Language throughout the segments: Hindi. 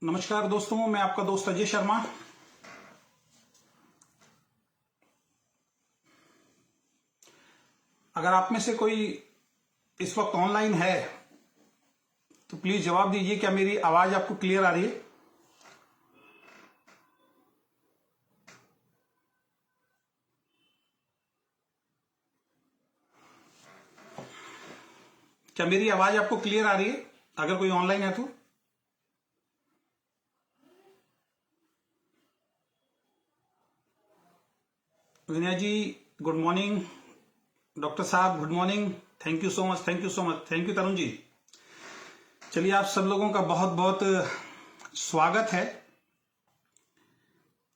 नमस्कार दोस्तों, मैं आपका दोस्त अजय शर्मा। अगर आप में से कोई इस वक्त ऑनलाइन है तो प्लीज जवाब दीजिए, क्या मेरी आवाज आपको क्लियर आ रही है? क्या मेरी आवाज आपको क्लियर आ रही है अगर कोई ऑनलाइन है तो? Vinay ji good morning. Doctor साहब good morning. Thank you so much, thank you so much, thank you Tarun ji. चलिए, आप सब लोगों का बहुत बहुत स्वागत है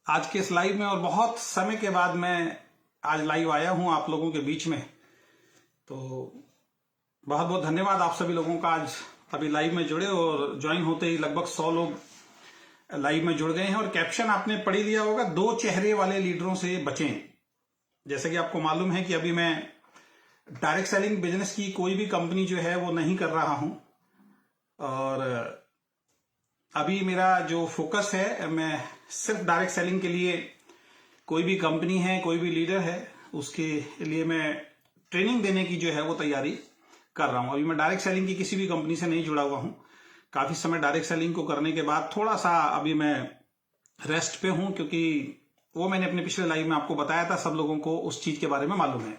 आज के इस लाइव में। और बहुत समय के बाद मैं आज लाइव आया हूं आप लोगों के बीच में, तो बहुत बहुत धन्यवाद आप सभी लोगों का आज अभी लाइव में जुड़े। और ज्वाइन होते ही लगभग 100 लोग लाइव में जुड़ गए हैं। और कैप्शन आपने पढ़ लिया होगा, 2 चेहरे वाले लीडरों से बचें। जैसे कि आपको मालूम है कि अभी मैं डायरेक्ट सेलिंग बिजनेस की कोई भी कंपनी जो है वो नहीं कर रहा हूं। और अभी मेरा जो फोकस है, मैं सिर्फ डायरेक्ट सेलिंग के लिए कोई भी कंपनी है, कोई भी लीडर है, उसके लिए मैं ट्रेनिंग देने की जो है वो तैयारी कर रहा हूं। अभी मैं डायरेक्ट सेलिंग की किसी भी कंपनी से नहीं जुड़ा हुआ हूं। काफी समय डायरेक्ट सेलिंग को करने के बाद थोड़ा सा अभी मैं रेस्ट पे हूं, क्योंकि वो मैंने अपने पिछले लाइव में आपको बताया था। सब लोगों को उस चीज के बारे में मालूम है।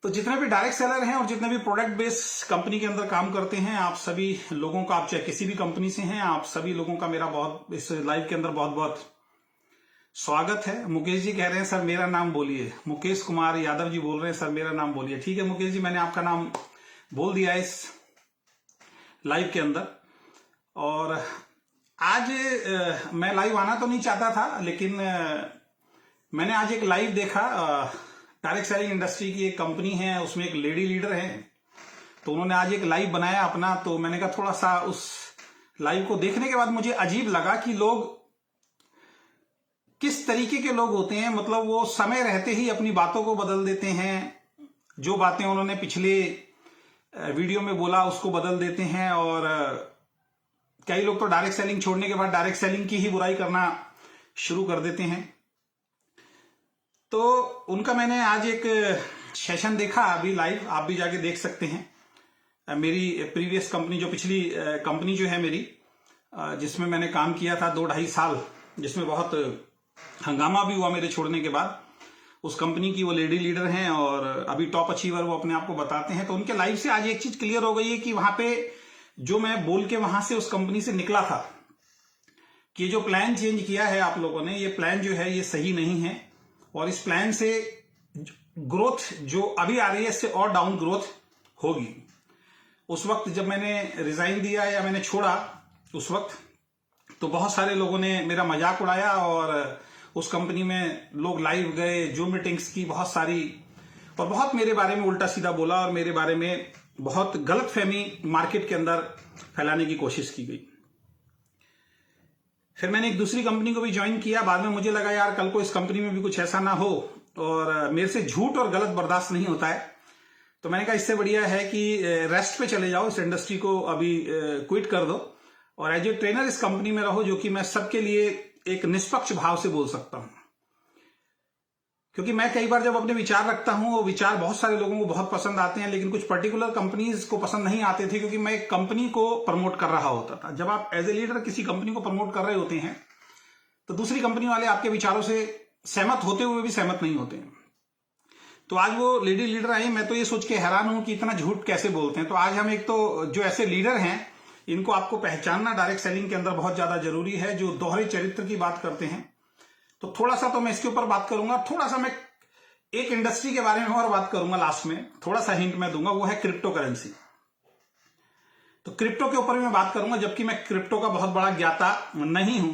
तो जितने भी डायरेक्ट सेलर हैं और जितने भी प्रोडक्ट बेस्ड कंपनी के अंदर काम करते हैं, आप सभी लोगों का, आप चाहे किसी भी कंपनी से हैं, आप सभी लोगों का मेरा बहुत इस लाइव के अंदर बहुत बहुत स्वागत है। मुकेश जी कह रहे हैं सर मेरा नाम बोलिए। मुकेश कुमार यादव जी बोल रहे हैं सर मेरा नाम बोलिए। ठीक है मुकेश जी, मैंने आपका नाम बोल दिया इस लाइव के अंदर। और आज मैं लाइव आना तो नहीं चाहता था, लेकिन मैंने आज एक लाइव देखा। डायरेक्ट सेलिंग इंडस्ट्री की एक कंपनी है, उसमें एक लेडी लीडर है, तो उन्होंने आज एक लाइव बनाया अपना। तो मैंने कहा थोड़ा सा उस लाइव को देखने के बाद मुझे अजीब लगा कि लोग किस तरीके के लोग होते हैं। मतलब वो समय रहते ही अपनी बातों को बदल देते हैं। जो बातें उन्होंने पिछले वीडियो में बोला उसको बदल देते हैं। और कई लोग तो डायरेक्ट सेलिंग छोड़ने के बाद डायरेक्ट सेलिंग की ही बुराई करना शुरू कर देते हैं। तो उनका मैंने आज एक सेशन देखा अभी लाइव, आप भी जाके देख सकते हैं। मेरी प्रीवियस कंपनी, जो पिछली कंपनी जो है मेरी, जिसमें मैंने काम किया था 2-2.5 साल, जिसमें बहुत हंगामा भी हुआ मेरे छोड़ने के बाद। उस कंपनी की वो लेडी लीडर हैं और अभी टॉप अचीवर वो अपने आप को बताते हैं। तो उनके लाइव से आज एक चीज क्लियर हो गई है कि वहां पे जो मैं बोल के वहां से उस कंपनी से निकला था कि जो प्लान चेंज किया है आप लोगों ने, ये प्लान जो है ये सही नहीं है। और इस प्लान से ग्रोथ जो अभी आ रही है, इससे और डाउन ग्रोथ होगी। उस वक्त जब मैंने रिजाइन दिया या मैंने छोड़ा, उस वक्त तो बहुत सारे लोगों ने मेरा मजाक उड़ाया और उस कंपनी में लोग लाइव गए, जूम मीटिंग्स की बहुत सारी, और बहुत मेरे बारे में उल्टा सीधा बोला और मेरे बारे में बहुत गलतफहमी मार्केट के अंदर फैलाने की कोशिश की गई। फिर मैंने एक दूसरी कंपनी को भी ज्वाइन किया। बाद में मुझे लगा यार कल को इस कंपनी में भी कुछ ऐसा ना हो, और मेरे से झूठ और गलत बर्दाश्त नहीं होता है। तो मैंने कहा इससे बढ़िया है कि रेस्ट पे चले जाओ, इस इंडस्ट्री को अभी क्विट कर दो और एज ए ट्रेनर इस कंपनी में रहो, जो कि मैं सबके लिए एक निष्पक्ष भाव से बोल सकता हूं। क्योंकि मैं कई बार जब अपने विचार रखता हूं, वो विचार बहुत सारे लोगों को बहुत पसंद आते हैं, लेकिन कुछ पर्टिकुलर कंपनीज को पसंद नहीं आते थे, क्योंकि मैं एक कंपनी को प्रमोट कर रहा होता था। जब आप एज ए लीडर किसी कंपनी को प्रमोट कर रहे होते हैं, तो दूसरी कंपनी वाले आपके विचारों से सहमत होते हुए भी सहमत नहीं होते हैं। तो आज वो लेडी लीडर आई, मैं तो ये सोच के हैरान हूं कि इतना झूठ कैसे बोलते हैं। तो आज हम एक तो जो ऐसे लीडर हैं, इनको आपको पहचानना डायरेक्ट सेलिंग के अंदर बहुत ज्यादा जरूरी है, जो दोहरे चरित्र की बात करते हैं। तो थोड़ा सा तो मैं इसके ऊपर बात करूंगा। थोड़ा सा मैं एक इंडस्ट्री के बारे में और बात करूंगा लास्ट में, थोड़ा सा हिंट मैं दूंगा, वो है क्रिप्टो करेंसी। तो क्रिप्टो के ऊपर भी मैं बात करूंगा, जबकि मैं क्रिप्टो का बहुत बड़ा ज्ञाता नहीं हूं।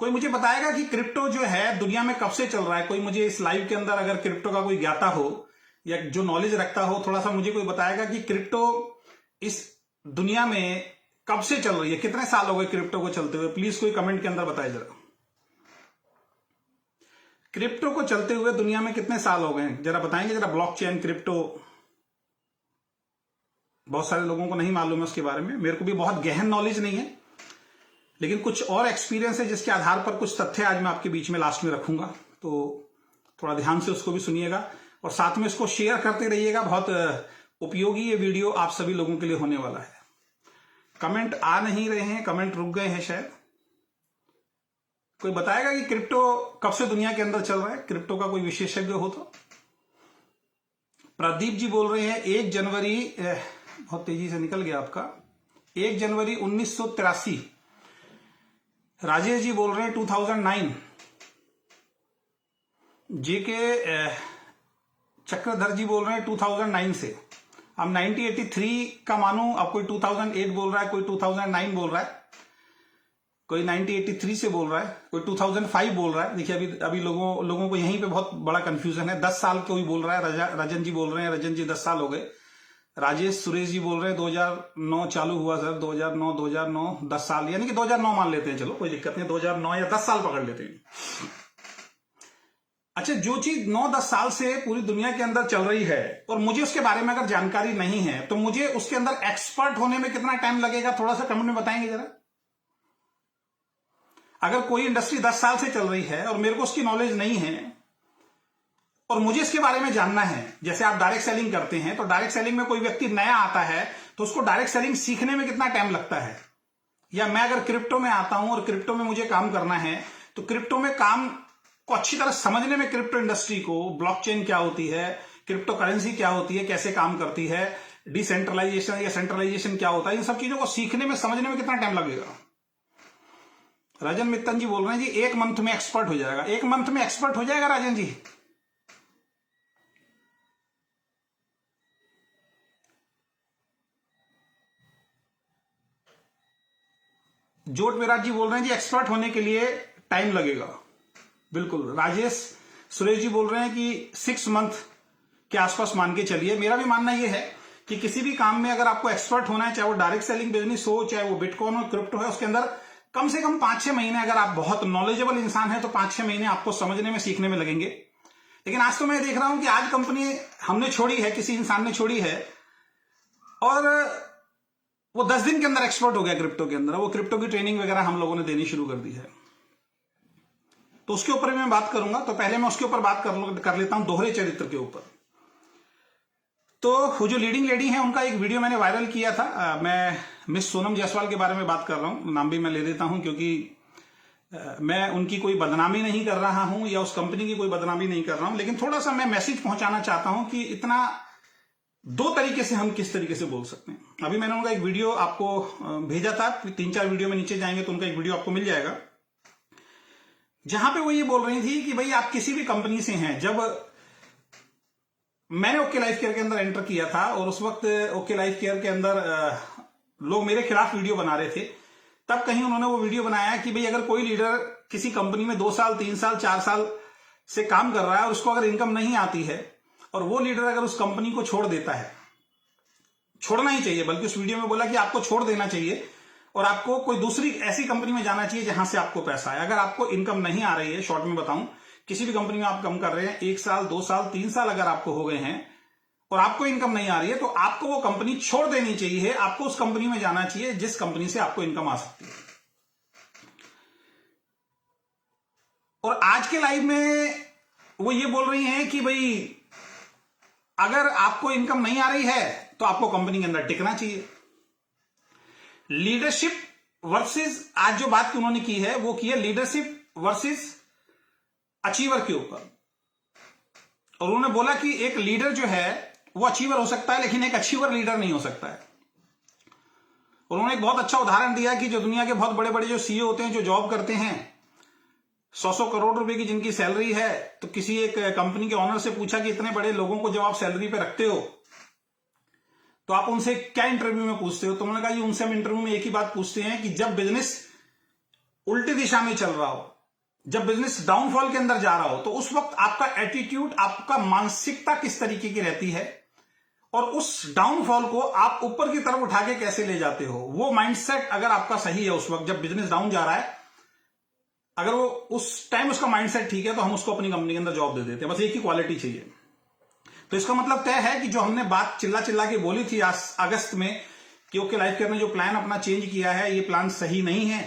कोई मुझे बताएगा कि क्रिप्टो जो है दुनिया में कब से चल रहा है? कोई मुझे इस लाइव के अंदर अगर क्रिप्टो का कोई ज्ञाता हो या जो नॉलेज रखता हो, थोड़ा सा मुझे कोई बताएगा कि क्रिप्टो इस दुनिया में कब से चल रही है, कितने साल हो गए क्रिप्टो को चलते हुए? प्लीज कोई कमेंट के अंदर बताए जरा। क्रिप्टो को चलते हुए दुनिया में कितने साल हो गए, जरा बताएंगे जरा। ब्लॉकचेन, क्रिप्टो, बहुत सारे लोगों को नहीं मालूम है उसके बारे में। मेरे को भी बहुत गहन नॉलेज नहीं है, लेकिन कुछ और एक्सपीरियंस है जिसके आधार पर कुछ तथ्य आज मैं आपके बीच में लास्ट में रखूंगा, तो थोड़ा ध्यान से उसको भी सुनिएगा और साथ में इसको शेयर करते रहिएगा। बहुत उपयोगी ये वीडियो आप सभी लोगों के लिए होने वाला है। कमेंट आ नहीं रहे हैं, कमेंट रुक गए हैं शायद। कोई बताएगा कि क्रिप्टो कब से दुनिया के अंदर चल रहा है? क्रिप्टो का कोई विशेषज्ञ हो तो। प्रदीप जी बोल रहे हैं 1 जनवरी, बहुत तेजी से निकल गया आपका, 1 जनवरी 1983। राजेश जी बोल रहे हैं 2009। जेके चक्रधर जी बोल रहे हैं 2009 से। अब 1983 का मानूं, अब कोई 2008 बोल रहा है, कोई 2009 बोल रहा है, कोई 1983 से बोल रहा है, कोई 2005 बोल रहा है। देखिए अभी लोगों को यहीं पे बहुत बड़ा कंफ्यूजन है। 10 साल कोई बोल रहा है, रजन जी बोल रहे हैं, रजन जी 10 साल हो गए। राजेश सुरेश जी बोल रहे हैं 2009 चालू हुआ सर, 2009 10 साल, यानी कि 2009 मान लेते हैं, चलो कोई दिक्कत नहीं, 2009 या 10 साल पकड़ लेते हैं। अच्छा, जो चीज 9-10 साल से पूरी दुनिया के अंदर चल रही है और मुझे उसके बारे में अगर जानकारी नहीं है तो मुझे उसके अंदर एक्सपर्ट होने में कितना टाइम लगेगा, थोड़ा सा कमेंट में बताएंगे जरा। अगर कोई इंडस्ट्री 10 साल से चल रही है और मेरे को उसकी नॉलेज नहीं है और मुझे इसके बारे में जानना है, जैसे आप डायरेक्ट सेलिंग करते हैं तो डायरेक्ट सेलिंग में कोई व्यक्ति नया आता है तो उसको डायरेक्ट सेलिंग सीखने में कितना टाइम लगता है, या मैं अगर क्रिप्टो में आता हूं और क्रिप्टो में मुझे काम करना है तो क्रिप्टो में काम को अच्छी तरह समझने में, क्रिप्टो इंडस्ट्री को, ब्लॉकचेन क्या होती है, क्रिप्टो करेंसी क्या होती है, कैसे काम करती है, डिसेंट्रलाइजेशन या सेंट्रलाइजेशन क्या होता है, इन सब चीजों को सीखने में, समझने में कितना टाइम लगेगा। राजन मित्तन जी बोल रहे हैं जी 1 मंथ में एक्सपर्ट हो जाएगा। 1 मंथ में एक्सपर्ट हो जाएगा राजन जी? जोट विराट जी बोल रहे हैं जी एक्सपर्ट होने के लिए टाइम लगेगा। बिल्कुल। राजेश सुरेश जी बोल रहे हैं कि 6 मंथ के आसपास मान के चलिए। मेरा भी मानना यह है कि किसी भी काम में अगर आपको एक्सपर्ट होना है, चाहे वो डायरेक्ट सेलिंग बिजनेस हो, चाहे वो बिटकॉइन हो, क्रिप्टो है, उसके अंदर कम से कम 5-6 महीने, अगर आप बहुत नॉलेजेबल इंसान है तो 5-6 महीने आपको समझने में, सीखने में लगेंगे। लेकिन आज तो मैं देख रहा हूं कि आज कंपनी हमने छोड़ी है, किसी इंसान ने छोड़ी है और वो 10 दिन के अंदर एक्सपर्ट हो गया क्रिप्टो के अंदर। वो क्रिप्टो की ट्रेनिंग वगैरह हम लोगों ने देनी शुरू कर दी है, तो उसके ऊपर भी मैं बात करूंगा। तो पहले मैं उसके ऊपर बात कर लेता हूं दोहरे चरित्र के ऊपर। तो वो जो लीडिंग लेडी हैं उनका एक वीडियो मैंने वायरल किया था। मैं मिस सोनम जायसवाल के बारे में बात कर रहा हूं, नाम भी मैं ले देता हूं क्योंकि मैं उनकी कोई बदनामी नहीं कर रहा हूं या उस कंपनी की कोई बदनामी नहीं कर रहा हूं, लेकिन थोड़ा सा मैं मैसेज पहुंचाना चाहता हूं कि इतना 2 तरीके से हम किस तरीके से बोल सकते हैं। अभी मैंने उनका एक वीडियो आपको भेजा था, 3-4 वीडियो में नीचे जाएंगे तो उनका एक वीडियो आपको मिल जाएगा, जहां पे वो ये बोल रही थी कि भाई आप किसी भी कंपनी से हैं। जब मैंने ओके लाइफ केयर के अंदर एंटर किया था और उस वक्त ओके लाइफ केयर के अंदर लोग मेरे खिलाफ वीडियो बना रहे थे, तब कहीं उन्होंने वो वीडियो बनाया कि भाई अगर कोई लीडर किसी कंपनी में 2 साल 3 साल 4 साल से काम कर रहा है और उसको अगर इनकम नहीं आती है और वो लीडर अगर उस कंपनी को छोड़ देता है, छोड़ना ही चाहिए, बल्कि उस वीडियो में बोला कि आपको छोड़ देना चाहिए और आपको कोई दूसरी ऐसी कंपनी में जाना चाहिए जहां से आपको पैसा आए। अगर आपको इनकम नहीं आ रही है, शॉर्ट में बताऊं, किसी भी कंपनी में आप काम कर रहे हैं, 1 साल 2 साल 3 साल अगर आपको हो गए हैं और आपको इनकम नहीं आ रही है, तो आपको वो कंपनी छोड़ देनी चाहिए। आपको उस कंपनी में जाना चाहिए जिस कंपनी से आपको इनकम आ सकती है। और आज के लाइव में वो ये बोल रही हैं कि भाई अगर आपको इनकम नहीं आ रही है तो आपको कंपनी के अंदर टिकना चाहिए। लीडरशिप वर्सेस, आज जो बात उन्होंने की है वो की है लीडरशिप वर्सेस अचीवर के ऊपर। और उन्होंने बोला कि एक लीडर जो है वो अचीवर हो सकता है लेकिन एक अचीवर लीडर नहीं हो सकता है। उन्होंने एक बहुत अच्छा उदाहरण दिया कि जो दुनिया के बहुत बड़े बड़े जो सीईओ होते हैं, जो जॉब करते हैं, 100 करोड़ रुपए की जिनकी सैलरी है, तो किसी एक कंपनी के ऑनर से पूछा कि इतने बड़े लोगों को जब आप सैलरी पे रखते हो तो आप उनसे क्या इंटरव्यू में पूछते हो? तो उन्होंने कहा जी उनसे हम इंटरव्यू में एक ही बात पूछते हैं कि जब बिजनेस उल्टी दिशा में चल रहा हो, जब बिजनेस डाउनफॉल के अंदर जा रहा हो, तो उस वक्त आपका एटीट्यूड, आपका मानसिकता किस तरीके की रहती है और उस डाउनफॉल को आप ऊपर की तरफ उठा के कैसे ले जाते हो। वो माइंडसेट अगर आपका सही है उस वक्त जब बिजनेस डाउन जा रहा है, अगर वो उस टाइम उसका माइंडसेट ठीक है तो हम उसको अपनी कंपनी के अंदर जॉब दे देते हैं। बस एक ही क्वालिटी चाहिए। तो इसका मतलब तय है कि जो हमने बात चिल्ला चिल्ला के बोली थी अगस्त में कि ओके लाइफ केयर ने जो प्लान अपना चेंज किया है, ये प्लान सही नहीं है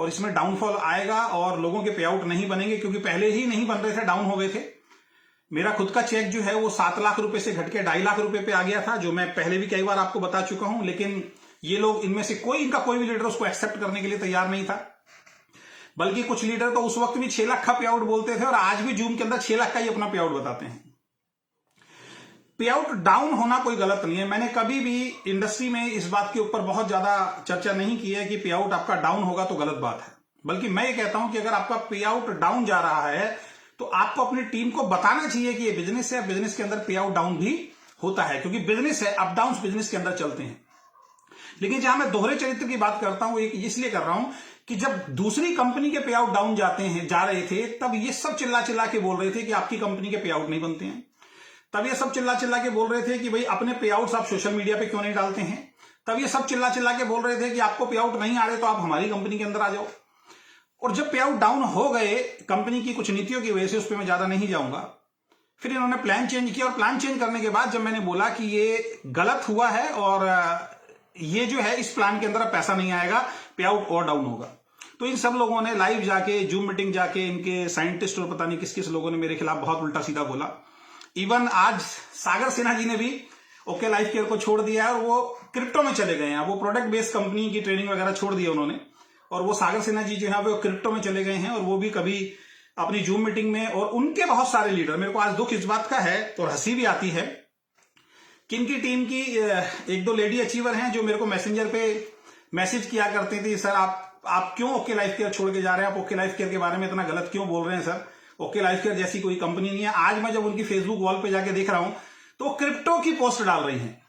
और इसमें डाउनफॉल आएगा और लोगों के पे आउट नहीं बनेंगे, क्योंकि पहले ही नहीं बन रहे थे, डाउन हो गए थे। मेरा खुद का चेक जो है वो 7 लाख रुपए से घट के 2.5 लाख रुपए पे आ गया था, जो मैं पहले भी कई बार आपको बता चुका हूं। लेकिन ये लोग, इनमें से इनका कोई भी लीडर उसको एक्सेप्ट करने के लिए तैयार नहीं था। बल्कि कुछ लीडर तो उस वक्त भी 6 लाख का पे आउट बोलते थे और आज भी जून के अंदर 6 लाख का ही अपना पे आउट बताते हैं। पे आउट डाउन होना कोई गलत नहीं है। मैंने कभी भी इंडस्ट्री में इस बात के ऊपर बहुत ज्यादा चर्चा नहीं की है कि पे आउट आपका डाउन होगा तो गलत बात है। बल्कि मैं ये कहता हूं कि अगर आपका पे आउट डाउन जा रहा है तो आपको अपनी टीम को बताना चाहिए कि ये बिजनेस है, बिजनेस के अंदर पे आउट डाउन भी होता है, क्योंकि बिजनेस है, अप डाउन बिजनेस के अंदर चलते हैं। लेकिन जहां मैं दोहरे चरित्र की बात करता हूं, एक इसलिए कर रहा हूं कि जब दूसरी कंपनी के पे आउट डाउन जा रहे थे, तब ये सब चिल्ला चिल्ला के बोल रहे थे कि आपकी कंपनी के पे आउट नहीं बनते हैं। तब ये सब चिल्ला चिल्ला के बोल रहे थे कि भाई अपने पे आउट्स आप सोशल मीडिया पे क्यों नहीं डालते हैं। तब ये सब चिल्ला चिल्ला के बोल रहे थे कि आपको पे आउट नहीं आ रहे तो आप हमारी कंपनी के अंदर आ जाओ। और जब पे आउट डाउन हो गए कंपनी की कुछ नीतियों की वजह से, उस पर मैं ज्यादा नहीं जाऊंगा, फिर इन्होंने प्लान चेंज किया। और प्लान चेंज करने के बाद जब मैंने बोला कि ये गलत हुआ है और ये जो है इस प्लान के अंदर पैसा नहीं आएगा, पे आउट और डाउन होगा, तो इन सब लोगों ने लाइव जाके, जूम मीटिंग जाके, इनके साइंटिस्ट और पता नहीं किस किस लोगों ने मेरे खिलाफ बहुत उल्टा सीधा बोला। इवन आज सागर सिन्हा जी ने भी ओके लाइफ केयर को छोड़ दिया है और वो क्रिप्टो में चले गए हैं। वो प्रोडक्ट बेस्ड कंपनी की ट्रेनिंग वगैरह छोड़ दी उन्होंने, और वो सागर सिन्हा जी जो है वो क्रिप्टो में चले गए हैं। और वो भी कभी अपनी जूम मीटिंग में, और उनके बहुत सारे लीडर, मेरे को आज दुख इस बात का है और हंसी भी आती है कि इनकी टीम की 1-2 लेडी अचीवर हैं जो मेरे को मैसेंजर पे मैसेज किया करते थे, सर आप क्यों ओके लाइफ केयर छोड़ के जा रहे हैं, आप ओके लाइफ केयर के बारे में इतना गलत क्यों बोल रहे हैं सर, ओके लाइफ केयर जैसी कोई कंपनी नहीं है। आज मैं जब उनकी फेसबुक वॉल पे जाके देख रहा हूं तो वो क्रिप्टो की पोस्ट डाल रही हैं।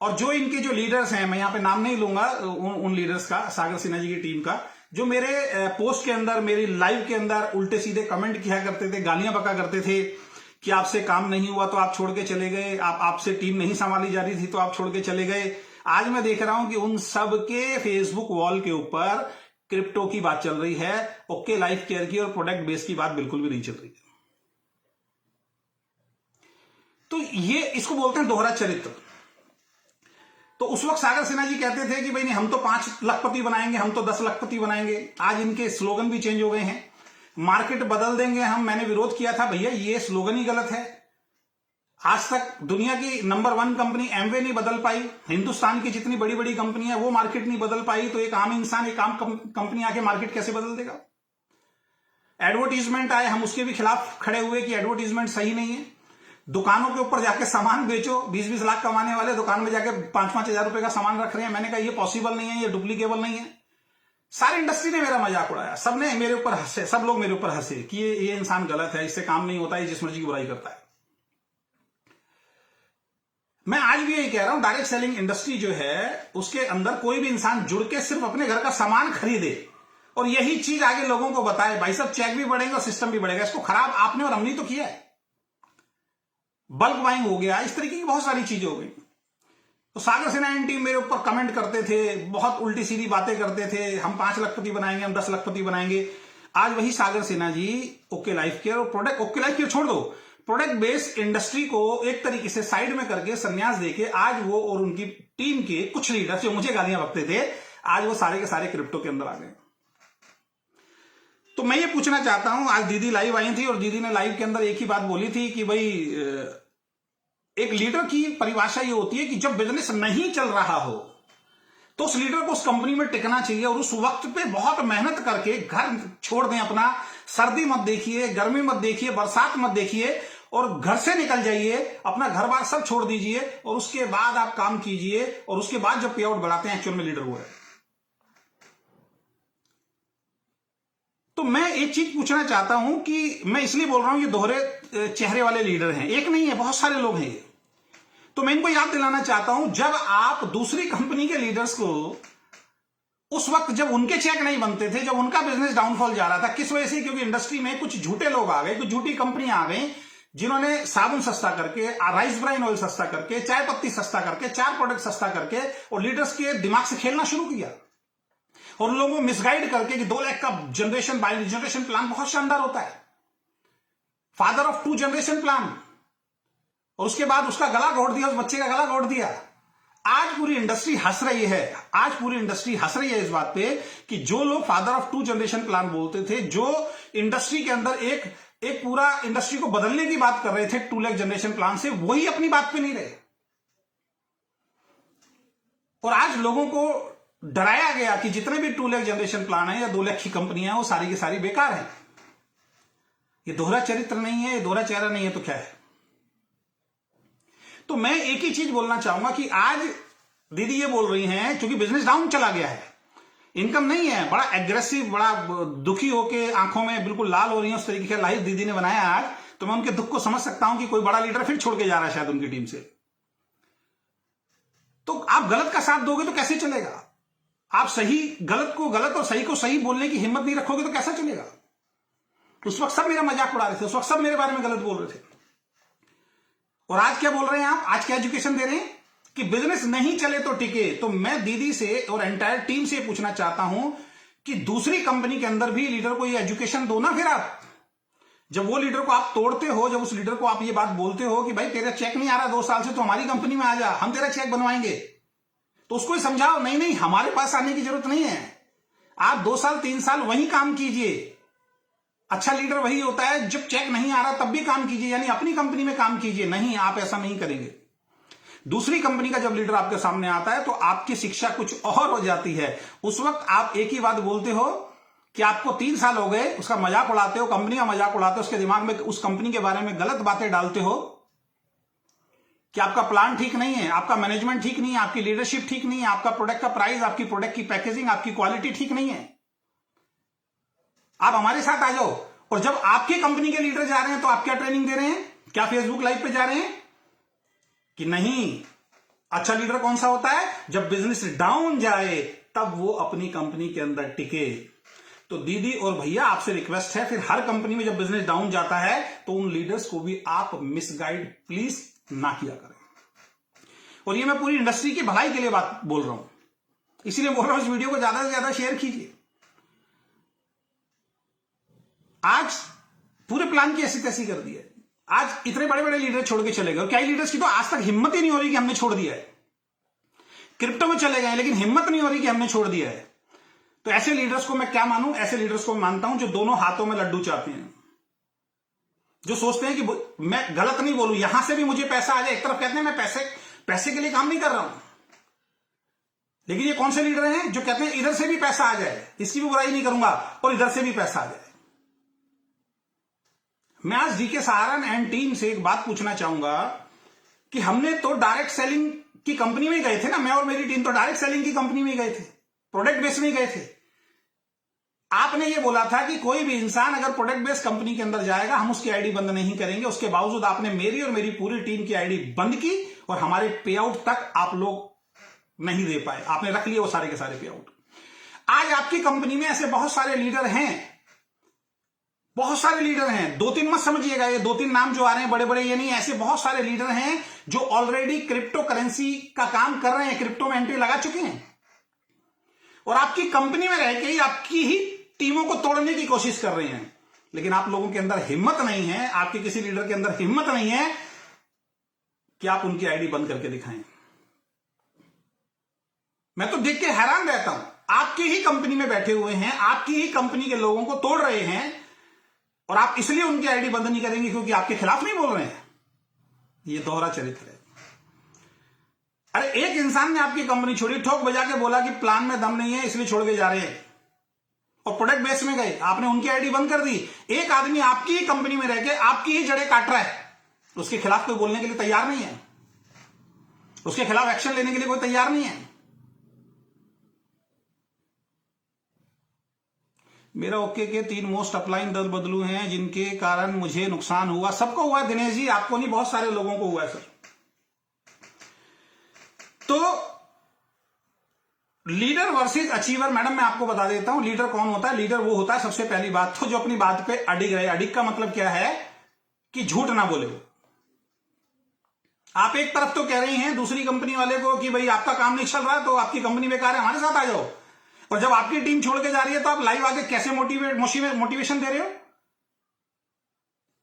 और जो इनके जो लीडर्स हैं, मैं यहां पे नाम नहीं लूंगा उन लीडर्स का, सागर सिन्हा जी की टीम का, जो मेरे पोस्ट के अंदर, मेरी लाइव के अंदर उल्टे सीधे कमेंट किया करते थे, गालियां बका करते थे कि आपसे काम नहीं हुआ तो आप छोड़ के चले गए, आपसे टीम नहीं संभाली जा रही थी तो आप छोड़ के चले गए। आज मैं देख रहा हूं कि उन सब के फेसबुक वॉल के ऊपर क्रिप्टो की बात चल रही है, ओके लाइफ केयर की और प्रोडक्ट बेस की बात बिल्कुल भी नहीं चल रही है। तो ये इसको बोलते हैं दोहरा चरित्र। तो उस वक्त सागर सिन्हा जी कहते थे कि भाई नहीं, हम तो 5 लाखपति बनाएंगे, हम तो 10 लाखपति बनाएंगे। आज इनके स्लोगन भी चेंज हो गए हैं, मार्केट बदल देंगे हम। मैंने विरोध किया था, भैया ये स्लोगन ही गलत है। आज तक दुनिया की नंबर 1 कंपनी एमवे नहीं बदल पाई, हिंदुस्तान की जितनी बड़ी बड़ी कंपनी है वो मार्केट नहीं बदल पाई, तो एक आम इंसान, एक आम कंपनी आके मार्केट कैसे बदल देगा। एडवर्टीजमेंट आए, हम उसके भी खिलाफ खड़े हुए कि एडवर्टीजमेंट सही नहीं है। दुकानों के ऊपर जाके सामान बेचो, 20-20 लाख कमाने वाले दुकान में जाके 5-5 हजार रुपए का सामान रख रहे हैं। मैंने कहा ये पॉसिबल नहीं है, ये डुप्लीकेबल नहीं है। सारी इंडस्ट्री ने मेरा मजाक उड़ाया, सबने मेरे ऊपर हंसे, सब लोग मेरे ऊपर हंसे कि ये इंसान गलत है, इससे काम नहीं होता है, जिस मर्जी की बुराई करता है। मैं आज भी यही कह रहा हूं, डायरेक्ट सेलिंग इंडस्ट्री जो है उसके अंदर कोई भी इंसान जुड़ के सिर्फ अपने घर का सामान खरीदे और यही चीज आगे लोगों को बताए, भाई साहब चेक भी बढ़ेगा और सिस्टम भी बढ़ेगा। इसको खराब आपने और हमने तो किया है। बल्क बाइंग हो गया, इस तरीके की बहुत सारी चीजें हो गई। तो सागर सिन्हा टीम मेरे ऊपर कमेंट करते थे, बहुत उल्टी सीधी बातें करते थे, हम 5 लाखपति बनाएंगे, हम 10 लाखपति बनाएंगे। आज वही सागर Sinha ji okay life care और प्रोडक्ट, ओके लाइफ केयर छोड़ दो, प्रोडक्ट बेस्ड इंडस्ट्री को एक तरीके से साइड में करके संन्यास देके आज वो और उनकी टीम के कुछ लीडर जो मुझे गालियां बकते थे, आज वो सारे के सारे क्रिप्टो के अंदर आ गए। तो मैं ये पूछना चाहता हूं, आज दीदी लाइव आई थी और दीदी ने लाइव के अंदर एक ही बात बोली थी कि भाई एक लीडर की परिभाषा ये होती है कि जब बिजनेस नहीं चल रहा हो तो उस लीडर को उस कंपनी में टिकना चाहिए और उस वक्त पे बहुत मेहनत करके घर छोड़ दें अपना, सर्दी मत देखिए, गर्मी मत देखिए, बरसात मत देखिए और घर से निकल जाइए, अपना घर बार सब छोड़ दीजिए और उसके बाद आप काम कीजिए और उसके बाद जब पे आउट बढ़ाते हैं एक्चुअल में लीडर वो है। तो मैं एक चीज पूछना चाहता हूं कि मैं इसलिए बोल रहा हूं ये दोहरे चेहरे वाले लीडर हैं, एक नहीं है, बहुत सारे लोग हैं ये। तो मैं इनको याद दिलाना चाहता हूं, जब आप दूसरी कंपनी के लीडर्स को उस वक्त जब उनके चेक नहीं बनते थे, जब उनका बिजनेस डाउनफॉल जा रहा था, किस वजह से? क्योंकि इंडस्ट्री में कुछ झूठे लोग आ गए, कुछ झूठी कंपनियां आ गई जिन्होंने साबुन सस्ता करके, राइस ब्राइन ऑयल सस्ता करके, चाय पत्ती सस्ता करके, 4 प्रोडक्ट सस्ता करके और लीडर्स के दिमाग से खेलना शुरू किया और लोगों को मिसगाइड करके कि 2 लाख का जनरेशन प्लान बहुत शानदार होता है, फादर ऑफ 2 जनरेशन प्लान, और उसके बाद उसका गला घोट दिया, उस बच्चे का गला घोट दिया। आज पूरी इंडस्ट्री हंस रही है, आज पूरी इंडस्ट्री हंस रही है इस बात पे कि जो लोग father of two generation plan बोलते थे, जो इंडस्ट्री के अंदर एक पूरा इंडस्ट्री को बदलने की बात कर रहे थे 2 लाख जनरेशन प्लान से, वही अपनी बात पे नहीं रहे। और आज लोगों को डराया गया कि जितने भी 2 लाख जनरेशन प्लान है या 2 लाख की कंपनियां हैं वो सारी की सारी बेकार है। ये दोहरा चरित्र नहीं है, ये दोहरा चेहरा नहीं है तो क्या है। तो मैं एक ही चीज बोलना चाहूंगा कि आज दीदी ये बोल रही हैं क्योंकि बिजनेस डाउन चला गया है, इनकम नहीं है, बड़ा एग्रेसिव, बड़ा दुखी होके आंखों में बिल्कुल लाल हो रही है, उस तरीके का लाइव दीदी ने बनाया आज। तो मैं उनके दुख को समझ सकता हूं कि कोई बड़ा लीडर फिर छोड़ के जा रहा है शायद उनकी टीम से। तो आप गलत का साथ दोगे तो कैसे चलेगा? आप सही गलत को गलत और सही को सही बोलने की हिम्मत नहीं रखोगे तो कैसा चलेगा? उस वक्त सब मेरा मजाक उड़ा रहे थे, उस वक्त सब मेरे बारे में गलत बोल रहे थे। और आज क्या बोल रहे हैं आप? आज क्या एजुकेशन दे रहे हैं कि बिजनेस नहीं चले तो टिके। तो मैं दीदी से और एंटायर टीम से पूछना चाहता हूं कि दूसरी कंपनी के अंदर भी लीडर को ये एजुकेशन दो ना। फिर आप जब वो लीडर को आप तोड़ते हो, जब उस लीडर को आप ये बात बोलते हो कि भाई तेरा चेक नहीं आ रहा 2 साल से, तो हमारी कंपनी में आ जा, हम तेरा चेक बनवाएंगे, तो उसको ही समझाओ नहीं नहीं हमारे पास आने की जरूरत नहीं है, आप 2 साल 3 साल वहीं काम कीजिए। अच्छा लीडर वही होता है जब चेक नहीं आ रहा तब भी काम कीजिए, यानी अपनी कंपनी में काम कीजिए। नहीं, आप ऐसा नहीं करेंगे। दूसरी कंपनी का जब लीडर आपके सामने आता है तो आपकी शिक्षा कुछ और हो जाती है। उस वक्त आप एक ही बात बोलते हो कि आपको 3 साल हो गए, उसका मजाक उड़ाते हो, कंपनी का मजाक उड़ाते हो, उसके दिमाग में उस कंपनी के बारे में गलत बातें डालते हो कि आपका प्लान ठीक नहीं है, आपका मैनेजमेंट ठीक नहीं है, आपकी लीडरशिप ठीक नहीं है, आपका प्रोडक्ट का प्राइस, आपकी प्रोडक्ट की पैकेजिंग, आपकी क्वालिटी ठीक नहीं है। आप हमारे साथ आ जाओ। और जब आपकी कंपनी के लीडर जा रहे हैं तो आप क्या ट्रेनिंग दे रहे हैं? क्या फेसबुक लाइव पे जा रहे हैं कि नहीं? अच्छा लीडर कौन सा होता है? जब बिजनेस डाउन जाए तब वो अपनी कंपनी के अंदर टिके। तो दीदी और भैया आपसे रिक्वेस्ट है, फिर हर कंपनी में जब बिजनेस डाउन जाता है तो उन लीडर्स को भी आप मिसगाइड प्लीज ना किया करें। और ये मैं पूरी इंडस्ट्री की भलाई के लिए बात बोल रहा हूं, इसीलिए बोल रहा हूं इस वीडियो को ज्यादा से ज्यादा शेयर कीजिए। आज पूरे प्लान की ऐसी तैसी कर दी है। आज इतने बड़े बड़े लीडर छोड़ के चले गए, और कई लीडर्स की तो आज तक हिम्मत ही नहीं हो रही कि हमने छोड़ दिया है। क्रिप्टो में चले गए लेकिन हिम्मत नहीं हो रही कि हमने छोड़ दिया है। तो ऐसे लीडर्स को मैं क्या मानूं? ऐसे लीडर्स को मानता हूं जो दोनों हाथों में लड्डू चाहते हैं, जो सोचते हैं कि मैं गलत नहीं बोलूं, यहां से भी मुझे पैसा आ जाए। एक तरफ कहते हैं मैं पैसे के लिए काम नहीं कर रहा हूं, लेकिन ये कौन से लीडर हैं जो कहते हैं इधर से भी पैसा आ जाए, इसकी भी बुराई नहीं करूंगा, और इधर से भी पैसा आ जाए। मैं आज डीके सहारन एंड टीम से एक बात पूछना चाहूंगा कि हमने तो डायरेक्ट सेलिंग की कंपनी में गए थे ना, मैं और मेरी टीम तो डायरेक्ट सेलिंग की कंपनी में गए थे, प्रोडक्ट बेस में गए थे। आपने ये बोला था कि कोई भी इंसान अगर प्रोडक्ट बेस्ड कंपनी के अंदर जाएगा हम उसकी आईडी बंद नहीं करेंगे। उसके बावजूद आपने मेरी और मेरी पूरी टीम की आईडी बंद की और हमारे पे आउट तक आप लोग नहीं दे पाए, आपने रख लिए वो सारे के सारे पे आउट। आज आपकी कंपनी में ऐसे बहुत सारे लीडर हैं, बहुत सारे लीडर हैं, 2-3 मत समझिएगा, ये 2-3 नाम जो आ रहे हैं बड़े बड़े ये नहीं, ऐसे बहुत सारे लीडर हैं जो ऑलरेडी क्रिप्टो करेंसी का काम कर रहे हैं, क्रिप्टो में एंट्री लगा चुके हैं, और आपकी कंपनी में रह के ही आपकी ही टीमों को तोड़ने की कोशिश कर रहे हैं। लेकिन आप लोगों के अंदर हिम्मत नहीं है, आपके किसी लीडर के अंदर हिम्मत नहीं है कि आप उनकी आईडी बंद करके दिखाएं। मैं तो देख के हैरान रहता हूं, आपकी ही कंपनी में बैठे हुए हैं, आपकी ही कंपनी के लोगों को तोड़ रहे हैं, और आप इसलिए उनकी आईडी बंद नहीं करेंगे क्योंकि आपके खिलाफ नहीं बोल रहे हैं। ये दोहरा चरित्र है। अरे एक इंसान ने आपकी कंपनी छोड़ी, ठोक बजा के बोला कि प्लान में दम नहीं है इसलिए छोड़ के जा रहे हैं, और प्रोडक्ट बेस में गए, आपने उनकी आईडी बंद कर दी। एक आदमी आपकी ही कंपनी में रह के आपकी ही जड़ें काट रहा है, उसके खिलाफ कोई बोलने के लिए तैयार नहीं है, उसके खिलाफ एक्शन लेने के लिए कोई तैयार नहीं है। मेरा ओके के 3 मोस्ट अपलाइन दल बदलू हैं जिनके कारण मुझे नुकसान हुआ। सबको हुआ दिनेश जी, आपको नहीं, बहुत सारे लोगों को हुआ है सर। तो लीडर वर्सेस अचीवर, मैडम मैं आपको बता देता हूं लीडर कौन होता है। लीडर वो होता है सबसे पहली बात तो जो अपनी बात पे अडिग रहे। अडिग का मतलब क्या है कि झूठ ना बोले। आप एक तरफ तो कह रही हैं दूसरी कंपनी वाले को कि भाई आपका काम नहीं चल रहा तो आपकी कंपनी बेकार है, हमारे साथ आ जाओ, और जब आपकी टीम छोड़ के जा रही है तो आप लाइव आके कैसे मोटिवेशन दे रहे हो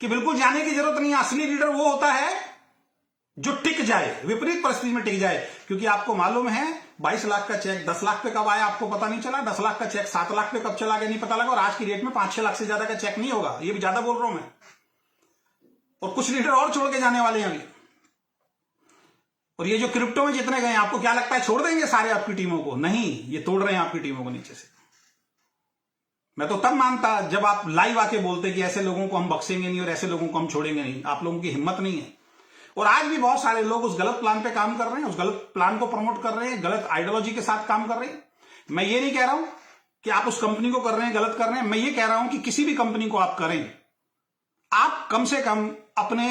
कि बिल्कुल जाने की जरूरत नहीं है। असली लीडर वो होता है जो टिक जाए, विपरीत परिस्थिति में टिक जाए। क्योंकि आपको मालूम है 22 लाख का चेक 10 लाख पे कब आया आपको पता नहीं चला, 10 लाख का चेक 7 लाख पे कब चला गया नहीं पता लगा, और आज की डेट में 5-6 लाख से ज्यादा का चेक नहीं होगा, ये भी ज्यादा बोल रहा हूं मैं। और कुछ लीडर और छोड़ के जाने वाले हैं अभी। और ये जो क्रिप्टो में जितने गए आपको क्या लगता है छोड़ देंगे सारे आपकी टीमों को? नहीं, ये तोड़ रहे हैं आपकी टीमों को नीचे से। मैं तो तब मानता जब आप लाइव आके बोलते कि ऐसे लोगों को हम बख्शेंगे नहीं और ऐसे लोगों को हम छोड़ेंगे नहीं। आप लोगों की हिम्मत नहीं है। और आज भी बहुत सारे लोग उस गलत प्लान पे काम कर रहे हैं, उस गलत प्लान को प्रमोट कर रहे हैं, गलत आइडियोलॉजी के साथ काम कर रहे हैं। मैं ये नहीं कह रहा हूं कि आप उस कंपनी को कर रहे हैं गलत कर रहे हैं, मैं ये कह रहा हूं कि किसी भी कंपनी को आप करें, आप कम से कम अपने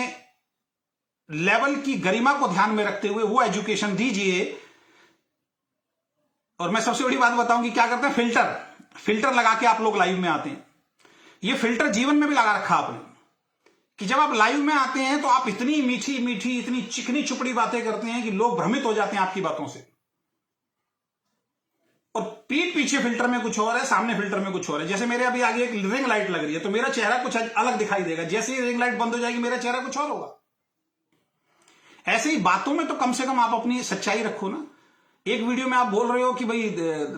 लेवल की गरिमा को ध्यान में रखते हुए वो एजुकेशन दीजिए। और मैं सबसे बड़ी बात बताऊं कि क्या करते हैं, फिल्टर लगा के आप लोग लाइव में आते हैं। ये फिल्टर जीवन में भी लगा रखा आपने कि जब आप लाइव में आते हैं तो आप इतनी मीठी मीठी, इतनी चिकनी चुपड़ी बातें करते हैं कि लोग भ्रमित हो जाते हैं आपकी बातों से। और पीठ पीछे फिल्टर में कुछ और है, सामने फिल्टर में कुछ और है। जैसे मेरे अभी आगे एक रिंग लाइट लग रही है तो मेरा चेहरा कुछ अलग दिखाई देगा, जैसे ही रिंग लाइट बंद हो जाएगी मेरा चेहरा कुछ और होगा। ऐसे ही बातों में तो कम से कम आप अपनी सच्चाई रखो ना। एक वीडियो में आप बोल रहे हो कि भाई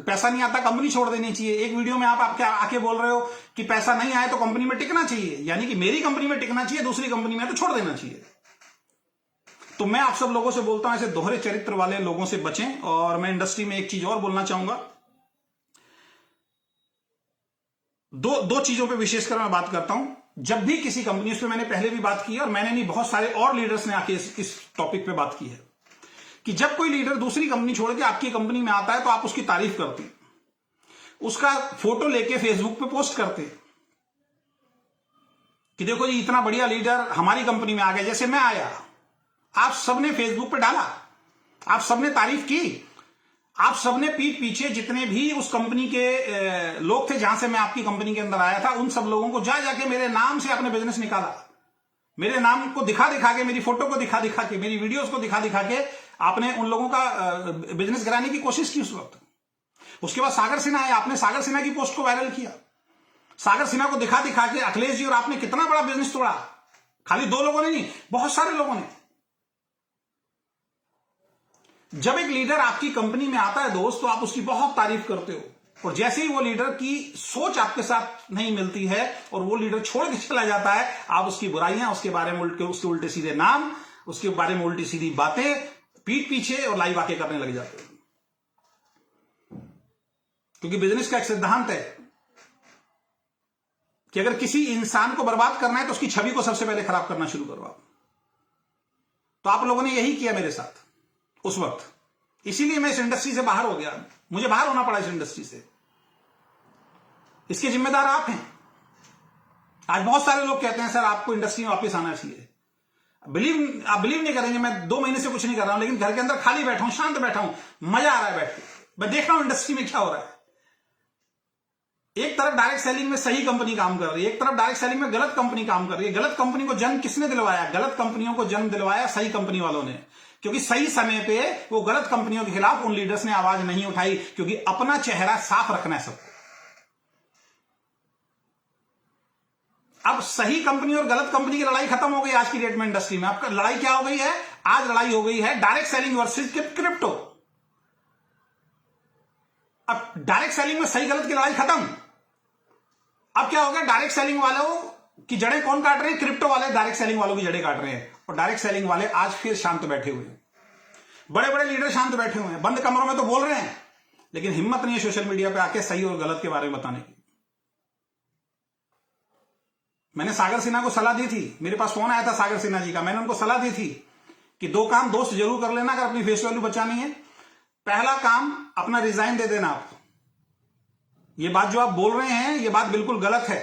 पैसा नहीं आता कंपनी छोड़ देनी चाहिए, एक वीडियो में आप आके बोल रहे हो कि पैसा नहीं आए तो कंपनी में टिकना चाहिए, यानी कि मेरी कंपनी में टिकना चाहिए, दूसरी कंपनी में तो छोड़ देना चाहिए। तो मैं आप सब लोगों से बोलता हूं ऐसे दोहरे चरित्र वाले लोगों से बचें। और मैं इंडस्ट्री में एक चीज और बोलना चाहूंगा, दो चीजों पे विशेषकर मैं बात करता हूं। जब भी किसी कंपनी, उस पर मैंने पहले भी बात की है और मैंने नहीं बहुत सारे और लीडर्स ने आके इस टॉपिक पे बात की है कि जब कोई लीडर दूसरी कंपनी छोड़ के आपकी कंपनी में आता है तो आप उसकी तारीफ करते, उसका फोटो लेके फेसबुक पे पोस्ट करते कि देखो जी इतना बढ़िया लीडर हमारी कंपनी में आ गया। जैसे मैं आया, आप सबने फेसबुक पे डाला, आप सबने तारीफ की, आप सबने पीठ पीछे जितने भी उस कंपनी के लोग थे जहां से मैं आपकी कंपनी के अंदर आया था, उन सब लोगों को जाके मेरे नाम से आपने बिजनेस निकाला, मेरे नाम को दिखा के, मेरी फोटो को दिखा के, मेरी वीडियोस को दिखा के आपने उन लोगों का बिजनेस गिराने की कोशिश की उस वक्त। उसके बाद सागर सिन्हा आया, आपने सागर सिन्हा की पोस्ट को वायरल किया, सागर सिन्हा को दिखा के अखिलेश जी और आपने कितना बड़ा बिजनेस तोड़ा। खाली 2 लोगों ने नहीं, बहुत सारे लोगों ने। जब एक लीडर आपकी कंपनी में आता है दोस्त, तो आप उसकी बहुत तारीफ करते हो, और जैसे ही वो लीडर की सोच आपके साथ नहीं मिलती है और वो लीडर छोड़ के चला जाता है, आप उसकी बुराइयां, उसके बारे में उसके उल्टे सीधे नाम, उसके बारे में उल्टी सीधी बातें पीठ पीछे और लाइव आके करने लग जाते हो। क्योंकि बिजनेस का एक सिद्धांत है कि अगर किसी इंसान को बर्बाद करना है तो उसकी छवि को सबसे पहले खराब करना शुरू करो आप। तो आप लोगों ने यही किया मेरे साथ उस वक्त, इसीलिए मैं इस इंडस्ट्री से बाहर हो गया, मुझे बाहर होना पड़ा इस इंडस्ट्री से। इसके जिम्मेदार आप हैं। आज बहुत सारे लोग कहते हैं सर आपको इंडस्ट्री में वापस आना चाहिए। आप बिलीव नहीं करेंगे, मैं 2 महीने से कुछ नहीं कर रहा हूं, लेकिन घर के अंदर खाली बैठा हूं, शांत बैठा हूं, मजा आ रहा है बैठ के। मैं देख रहा हूं इंडस्ट्री में क्या हो रहा है। एक तरफ डायरेक्ट सेलिंग में सही कंपनी काम कर रही है, एक तरफ डायरेक्ट सेलिंग में गलत कंपनी काम कर रही है। गलत कंपनी को जन्म किसने दिलवाया? गलत कंपनियों को जन्म दिलवाया सही कंपनी वालों ने, क्योंकि सही समय पे वो गलत कंपनियों के खिलाफ उन लीडर्स ने आवाज नहीं उठाई, क्योंकि अपना चेहरा साफ रखना है सबको। अब सही कंपनी और गलत कंपनी की लड़ाई खत्म हो गई आज की डेट में इंडस्ट्री में। आपका लड़ाई क्या हो गई है? आज लड़ाई हो गई है डायरेक्ट सेलिंग वर्सेस क्रिप्टो। अब डायरेक्ट सेलिंग में सही गलत की लड़ाई खत्म। अब क्या हो गया? डायरेक्ट सेलिंग वालों की जड़ें कौन काट रहे हैं? क्रिप्टो वाले डायरेक्ट सेलिंग वालों की जड़ें काट रहे हैं, और डायरेक्ट सेलिंग वाले आज फिर शांत बैठे हुए हैं। बड़े बड़े लीडर शांत बैठे हुए हैं, बंद कमरों में तो बोल रहे हैं, लेकिन हिम्मत नहीं है सोशल मीडिया पे आके सही और गलत के बारे में बताने की। मैंने सागर सिन्हा को सलाह दी थी, मेरे पास फोन आया था सागर सिन्हा जी का, मैंने उनको सलाह दी थी कि 2 काम दोस्त जरूर कर लेना अगर अपनी फेस वैल्यू बचानी है। पहला काम, अपना रिजाइन दे देना। आप ये बात जो आप बोल रहे हैं ये बात बिल्कुल गलत है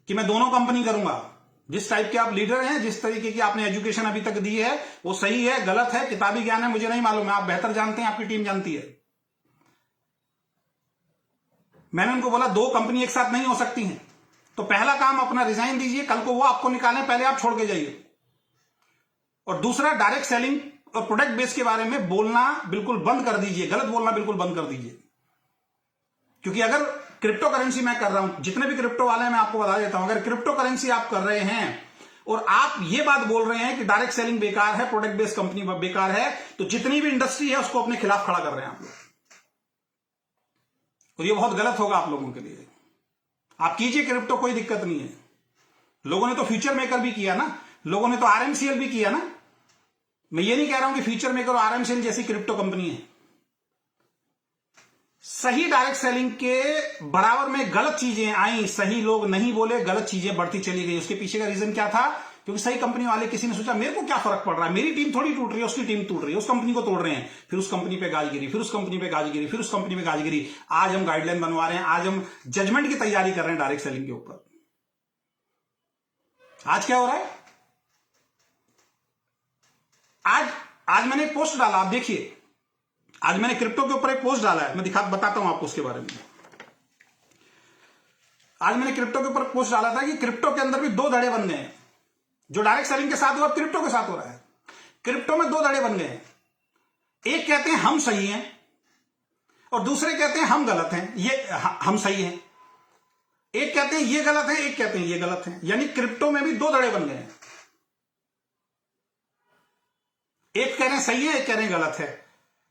कि मैं दोनों कंपनी करूंगा। जिस टाइप के आप लीडर हैं, जिस तरीके की आपने एजुकेशन अभी तक दी है, वो सही है गलत है, किताबी ज्ञान है मुझे नहीं मालूम है, आप बेहतर जानते हैं, आपकी टीम जानती है। मैंने उनको बोला 2 कंपनी एक साथ नहीं हो सकती हैं, तो पहला काम अपना रिजाइन दीजिए, कल को वो आपको निकालें, पहले आप छोड़ के जाइए। और दूसरा, डायरेक्ट सेलिंग और प्रोडक्ट बेस के बारे में बोलना बिल्कुल बंद कर दीजिए, गलत बोलना बिल्कुल बंद कर दीजिए। क्योंकि अगर क्रिप्टो करेंसी मैं कर रहा हूं, जितने भी क्रिप्टो वाले हैं मैं आपको बता देता हूं, अगर क्रिप्टो करेंसी आप कर रहे हैं, और आप ये बात बोल रहे हैं कि डायरेक्ट सेलिंग बेकार है, प्रोडक्ट बेस्ड कंपनी बेकार है, तो जितनी भी इंडस्ट्री है उसको अपने खिलाफ खड़ा कर रहे हैं आप लोग, और ये बहुत गलत होगा आप लोगों के लिए। आप कीजिए क्रिप्टो, कोई दिक्कत नहीं है। लोगों ने तो फ्यूचर मेकर भी किया ना, लोगों ने तो आरएमसीएल भी किया ना। मैं ये नहीं कह रहा हूं कि फ्यूचर मेकर और आरएमसीएल जैसी क्रिप्टो कंपनी है। सही डायरेक्ट सेलिंग के बराबर में गलत चीजें आई, सही लोग नहीं बोले, गलत चीजें बढ़ती चली गई। उसके पीछे का रीजन क्या था? क्योंकि सही कंपनी वाले किसी ने सोचा मेरे को क्या फर्क पड़ रहा है, मेरी टीम थोड़ी टूट रही है, उसकी टीम टूट रही है, उस कंपनी को तोड़ रहे हैं, फिर उस कंपनी पे गाज गिरी, फिर उस कंपनी पे गाज गिरी, फिर उस कंपनी पे गाज गिरी। आज हम गाइडलाइन बनवा रहे हैं, आज हम जजमेंट की तैयारी कर रहे हैं डायरेक्ट सेलिंग के ऊपर। आज क्या हो रहा है? आज मैंने एक पोस्ट डाला, आप देखिए। आज मैंने क्रिप्टो के ऊपर एक पोस्ट डाला है, मैं बताता हूं आपको उसके बारे में। आज मैंने क्रिप्टो के ऊपर पोस्ट डाला था कि क्रिप्टो के अंदर भी दो धड़े बन गए हैं। जो डायरेक्ट सेलिंग के साथ हुआ, क्रिप्टो के साथ हो रहा है। क्रिप्टो में दो धड़े बन गए हैं। एक कहते हैं हम सही हैं और दूसरे कहते हैं हम गलत हैं। ये हम सही हैं, एक कहते हैं ये गलत है, एक कहते हैं ये गलत है। यानी क्रिप्टो में भी दो धड़े बन गए हैं। एक कह रहे हैं सही है, एक कह रहे हैं गलत है।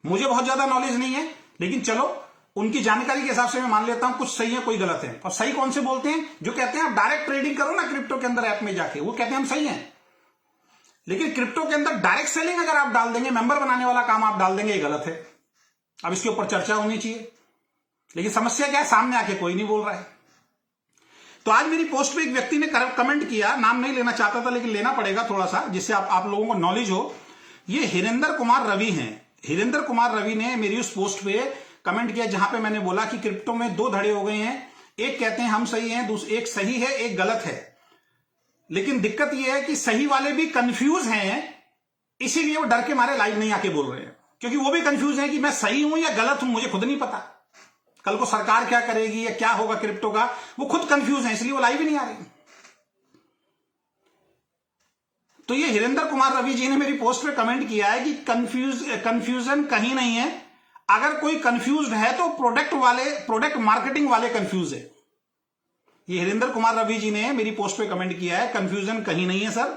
मुझे बहुत ज्यादा नॉलेज नहीं है, लेकिन चलो उनकी जानकारी के हिसाब से मैं मान लेता हूं कुछ सही है, कोई गलत है। और सही कौन से बोलते हैं? जो कहते हैं आप डायरेक्ट ट्रेडिंग करो ना क्रिप्टो के अंदर ऐप में जाके, वो कहते हैं हम सही हैं। लेकिन क्रिप्टो के अंदर डायरेक्ट सेलिंग अगर आप डाल देंगे, मेंबर बनाने वाला काम आप डाल देंगे, ये गलत है। अब इसके ऊपर चर्चा होनी चाहिए, लेकिन समस्या क्या है? सामने आके कोई नहीं बोल रहा है। तो आज मेरी पोस्ट पे एक व्यक्ति ने कमेंट किया, नाम नहीं लेना चाहता था लेकिन लेना पड़ेगा थोड़ा सा, जिससे आप लोगों को नॉलेज हो। ये हिरेंद्र कुमार रवि हैं। हिरेंद्र कुमार रवि ने मेरी उस पोस्ट पे कमेंट किया जहां पे मैंने बोला कि क्रिप्टो में दो धड़े हो गए हैं। एक कहते हैं हम सही हैं, एक सही है, एक गलत है। लेकिन दिक्कत यह है कि सही वाले भी कंफ्यूज हैं, इसीलिए वो डर के मारे लाइव नहीं आके बोल रहे हैं। क्योंकि वो भी कंफ्यूज हैं कि मैं सही हूं या गलत हूं, मुझे खुद नहीं पता। कल को सरकार क्या करेगी या क्या होगा क्रिप्टो का, वो खुद कंफ्यूज हैं, इसलिए वो लाइव ही नहीं आ रहे। तो ये हिरेंद्र कुमार रवि जी ने मेरी पोस्ट पे कमेंट किया है कि कंफ्यूजन कहीं नहीं है। अगर कोई कंफ्यूज्ड है तो प्रोडक्ट मार्केटिंग वाले कंफ्यूज है। ये हिरेंद्र कुमार रवि जी ने मेरी पोस्ट पे कमेंट किया है, कंफ्यूजन कहीं नहीं है सर।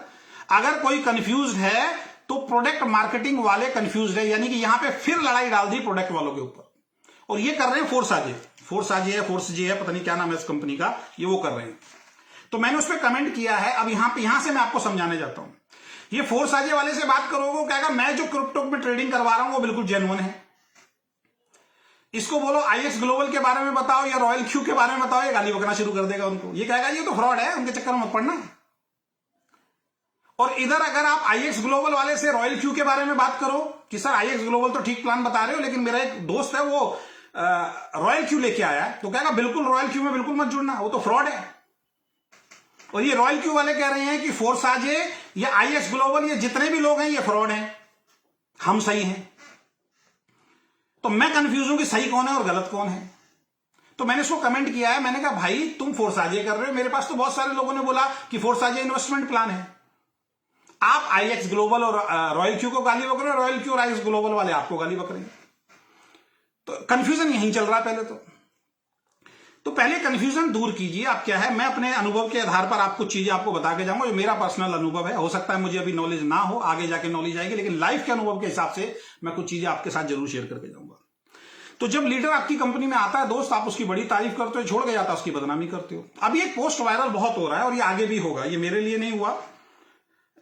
अगर कोई कंफ्यूज्ड है तो प्रोडक्ट मार्केटिंग वाले कंफ्यूज्ड है। यानी कि यहां पे फिर लड़ाई डाल दी प्रोडक्ट वालों के ऊपर, और ये कर रहे हैं फोर्स जे है, पता नहीं क्या नाम है इस कंपनी का, ये वो कर रहे हैं। तो मैंने उस पर कमेंट किया है। अब यहां से मैं आपको समझाने जाता हूं। ये फोर्स आजे वाले से बात करोगे, वो कहेगा मैं जो क्रिप्टो में ट्रेडिंग करवा रहा हूं वो बिल्कुल जेन्युइन है। इसको बोलो आईएक्स ग्लोबल के बारे में बताओ या रॉयल क्यू के बारे में बताओ, ये गाली बकना शुरू कर देगा उनको। ये कहेगा ये तो फ्रॉड है, उनके चक्कर में मत पड़ना। और इधर अगर आप आईएक्स ग्लोबल वाले से रॉयल क्यू के बारे में बात करो कि सर आईएक्स ग्लोबल तो ठीक प्लान बता रहे हो, लेकिन मेरा एक दोस्त है वो रॉयल क्यू लेके आया है, तो कहेगा बिल्कुल रॉयल क्यू में बिल्कुल मत जुड़ना, वो तो फ्रॉड है। और ये रॉयल क्यू वाले कह रहे हैं कि फोर्स आजे या आईएक्स ग्लोबल, ये जितने भी लोग हैं ये फ्रॉड हैं, हम सही हैं। तो मैं कंफ्यूज हूं कि सही कौन है और गलत कौन है। तो मैंने उसको कमेंट किया है, मैंने कहा भाई तुम फोर्स आजे कर रहे हो, मेरे पास तो बहुत सारे लोगों ने बोला कि फोर्स आजे इन्वेस्टमेंट प्लान है। आप आईएक्स ग्लोबल और रॉयल क्यू को गाली बक रहे हो, रॉयल क्यू और आईएक्स ग्लोबल वाले आपको गाली बक रहे हैं। तो कंफ्यूजन यहीं चल रहा है पहले तो पहले कंफ्यूजन दूर कीजिए। आप क्या है, मैं अपने अनुभव के आधार पर आप कुछ चीजें आपको बता के जाऊंगा, जो मेरा पर्सनल अनुभव है। हो सकता है मुझे अभी नॉलेज ना हो, आगे जाके नॉलेज आएगी, लेकिन लाइफ के अनुभव के हिसाब से मैं कुछ चीजें आपके साथ जरूर शेयर करके जाऊंगा। तो जब लीडर आपकी कंपनी में आता है दोस्त, आप उसकी बड़ी तारीफ करते हो, छोड़ के जाता है उसकी बदनामी करते हो। अभी एक पोस्ट वायरल बहुत हो रहा है और ये आगे भी होगा। ये मेरे लिए नहीं हुआ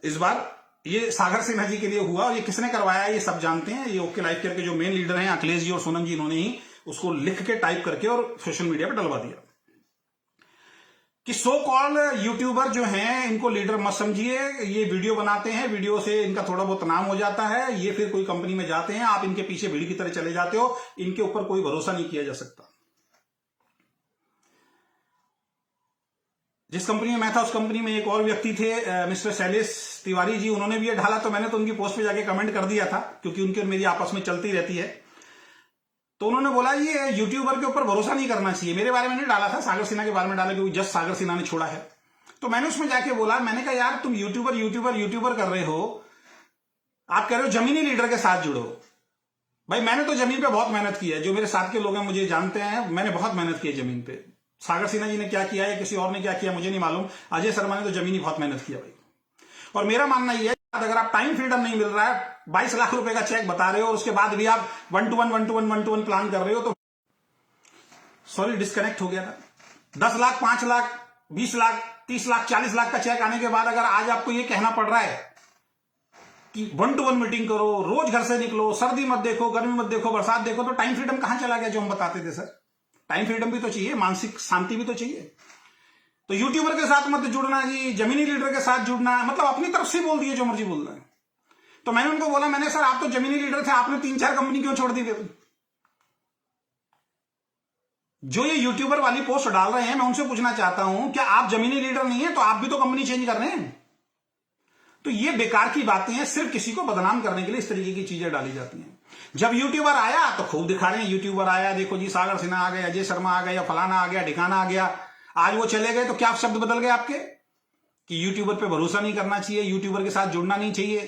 इस बार, ये सागर सिन्हा जी के लिए हुआ। और ये किसने करवाया ये सब जानते हैं। ये ओके लाइफ केयर के जो मेन लीडर हैं अखिलेश जी और सोनम जी, इन्होंने ही उसको लिख के टाइप करके और सोशल मीडिया पर डलवा दिया कि सो कॉल यूट्यूबर जो हैं इनको लीडर मत समझिए। ये वीडियो बनाते हैं, वीडियो से इनका थोड़ा बहुत नाम हो जाता है, ये फिर कोई कंपनी में जाते हैं, आप इनके पीछे भीड़ की तरह चले जाते हो, इनके ऊपर कोई भरोसा नहीं किया जा सकता। जिस कंपनी में मैं था उस कंपनी में एक और व्यक्ति थे मिस्टर शैलेश तिवारी जी, उन्होंने भी ये ढाला। तो मैंने तो उनकी पोस्ट पे जाके कमेंट कर दिया था, क्योंकि उनकी और मेरी आपस में चलती रहती है। तो उन्होंने बोला ये यूट्यूबर के ऊपर भरोसा नहीं करना चाहिए। मेरे बारे में नहीं डाला था, सागर सिन्हा के बारे में डाला, क्योंकि जस्ट सागर सिन्हा ने छोड़ा है। तो मैंने उसमें जाके बोला, मैंने कहा यार तुम यूट्यूबर कर रहे हो, आप कह रहे हो जमीनी लीडर के साथ जुड़ो। भाई मैंने तो जमीन पे बहुत मेहनत की है, जो मेरे साथ के लोग हैं मुझे जानते हैं, मैंने बहुत मेहनत की है जमीन पे। सागर सिन्हा जी ने क्या किया है, किसी और ने क्या किया मुझे नहीं मालूम, अजय शर्मा ने तो जमीनी बहुत मेहनत किया भाई। और मेरा मानना यह है अगर आप टाइम फ्रीडम नहीं मिल रहा है, 22 लाख रुपए का चेक बता रहे हो और उसके बाद भी आप 1-to-1 प्लान कर रहे हो, तो सॉरी डिस्कनेक्ट हो गया था। 10 लाख, 5 लाख, 20 लाख, 30 लाख, 40 लाख का चेक आने के बाद अगर आज आपको यह कहना पड़ रहा है कि 1-to-1 मीटिंग करो, रोज घर से निकलो, सर्दी मत देखो, गर्मी मत देखो, बरसात देखो, तो टाइम फ्रीडम कहां चला गया जो हम बताते थे सर? टाइम फ्रीडम भी तो चाहिए, मानसिक शांति भी तो चाहिए। तो यूट्यूबर के साथ मत जुड़ना जी, जमीनी लीडर के साथ जुड़ना, मतलब अपनी तरफ से बोल दिए जो मर्जी बोल रहे हैं। तो मैंने उनको बोला, मैंने सर आप तो जमीनी लीडर थे, आपने 3-4 कंपनी क्यों छोड़ दी थे? जो ये यूट्यूबर वाली पोस्ट डाल रहे हैं, मैं उनसे पूछना चाहता हूं, क्या आप जमीनी लीडर नहीं है तो आप भी तो कंपनी चेंज कर रहे हैं? तो ये बेकार की बातें हैं, सिर्फ किसी को बदनाम करने के लिए इस तरीके की चीजें डाली जाती हैं। जब यूट्यूबर आया तो खूब दिखा रहे हैं, यूट्यूबर आया, देखो जी सागर सिन्हा आ गए, अजय शर्मा आ गए, या फलाना आ गया, ढिकाना आ गया। आज वो चले गए तो क्या शब्द बदल गए आपके कि यूट्यूबर पे भरोसा नहीं करना चाहिए, यूट्यूबर के साथ जुड़ना नहीं चाहिए?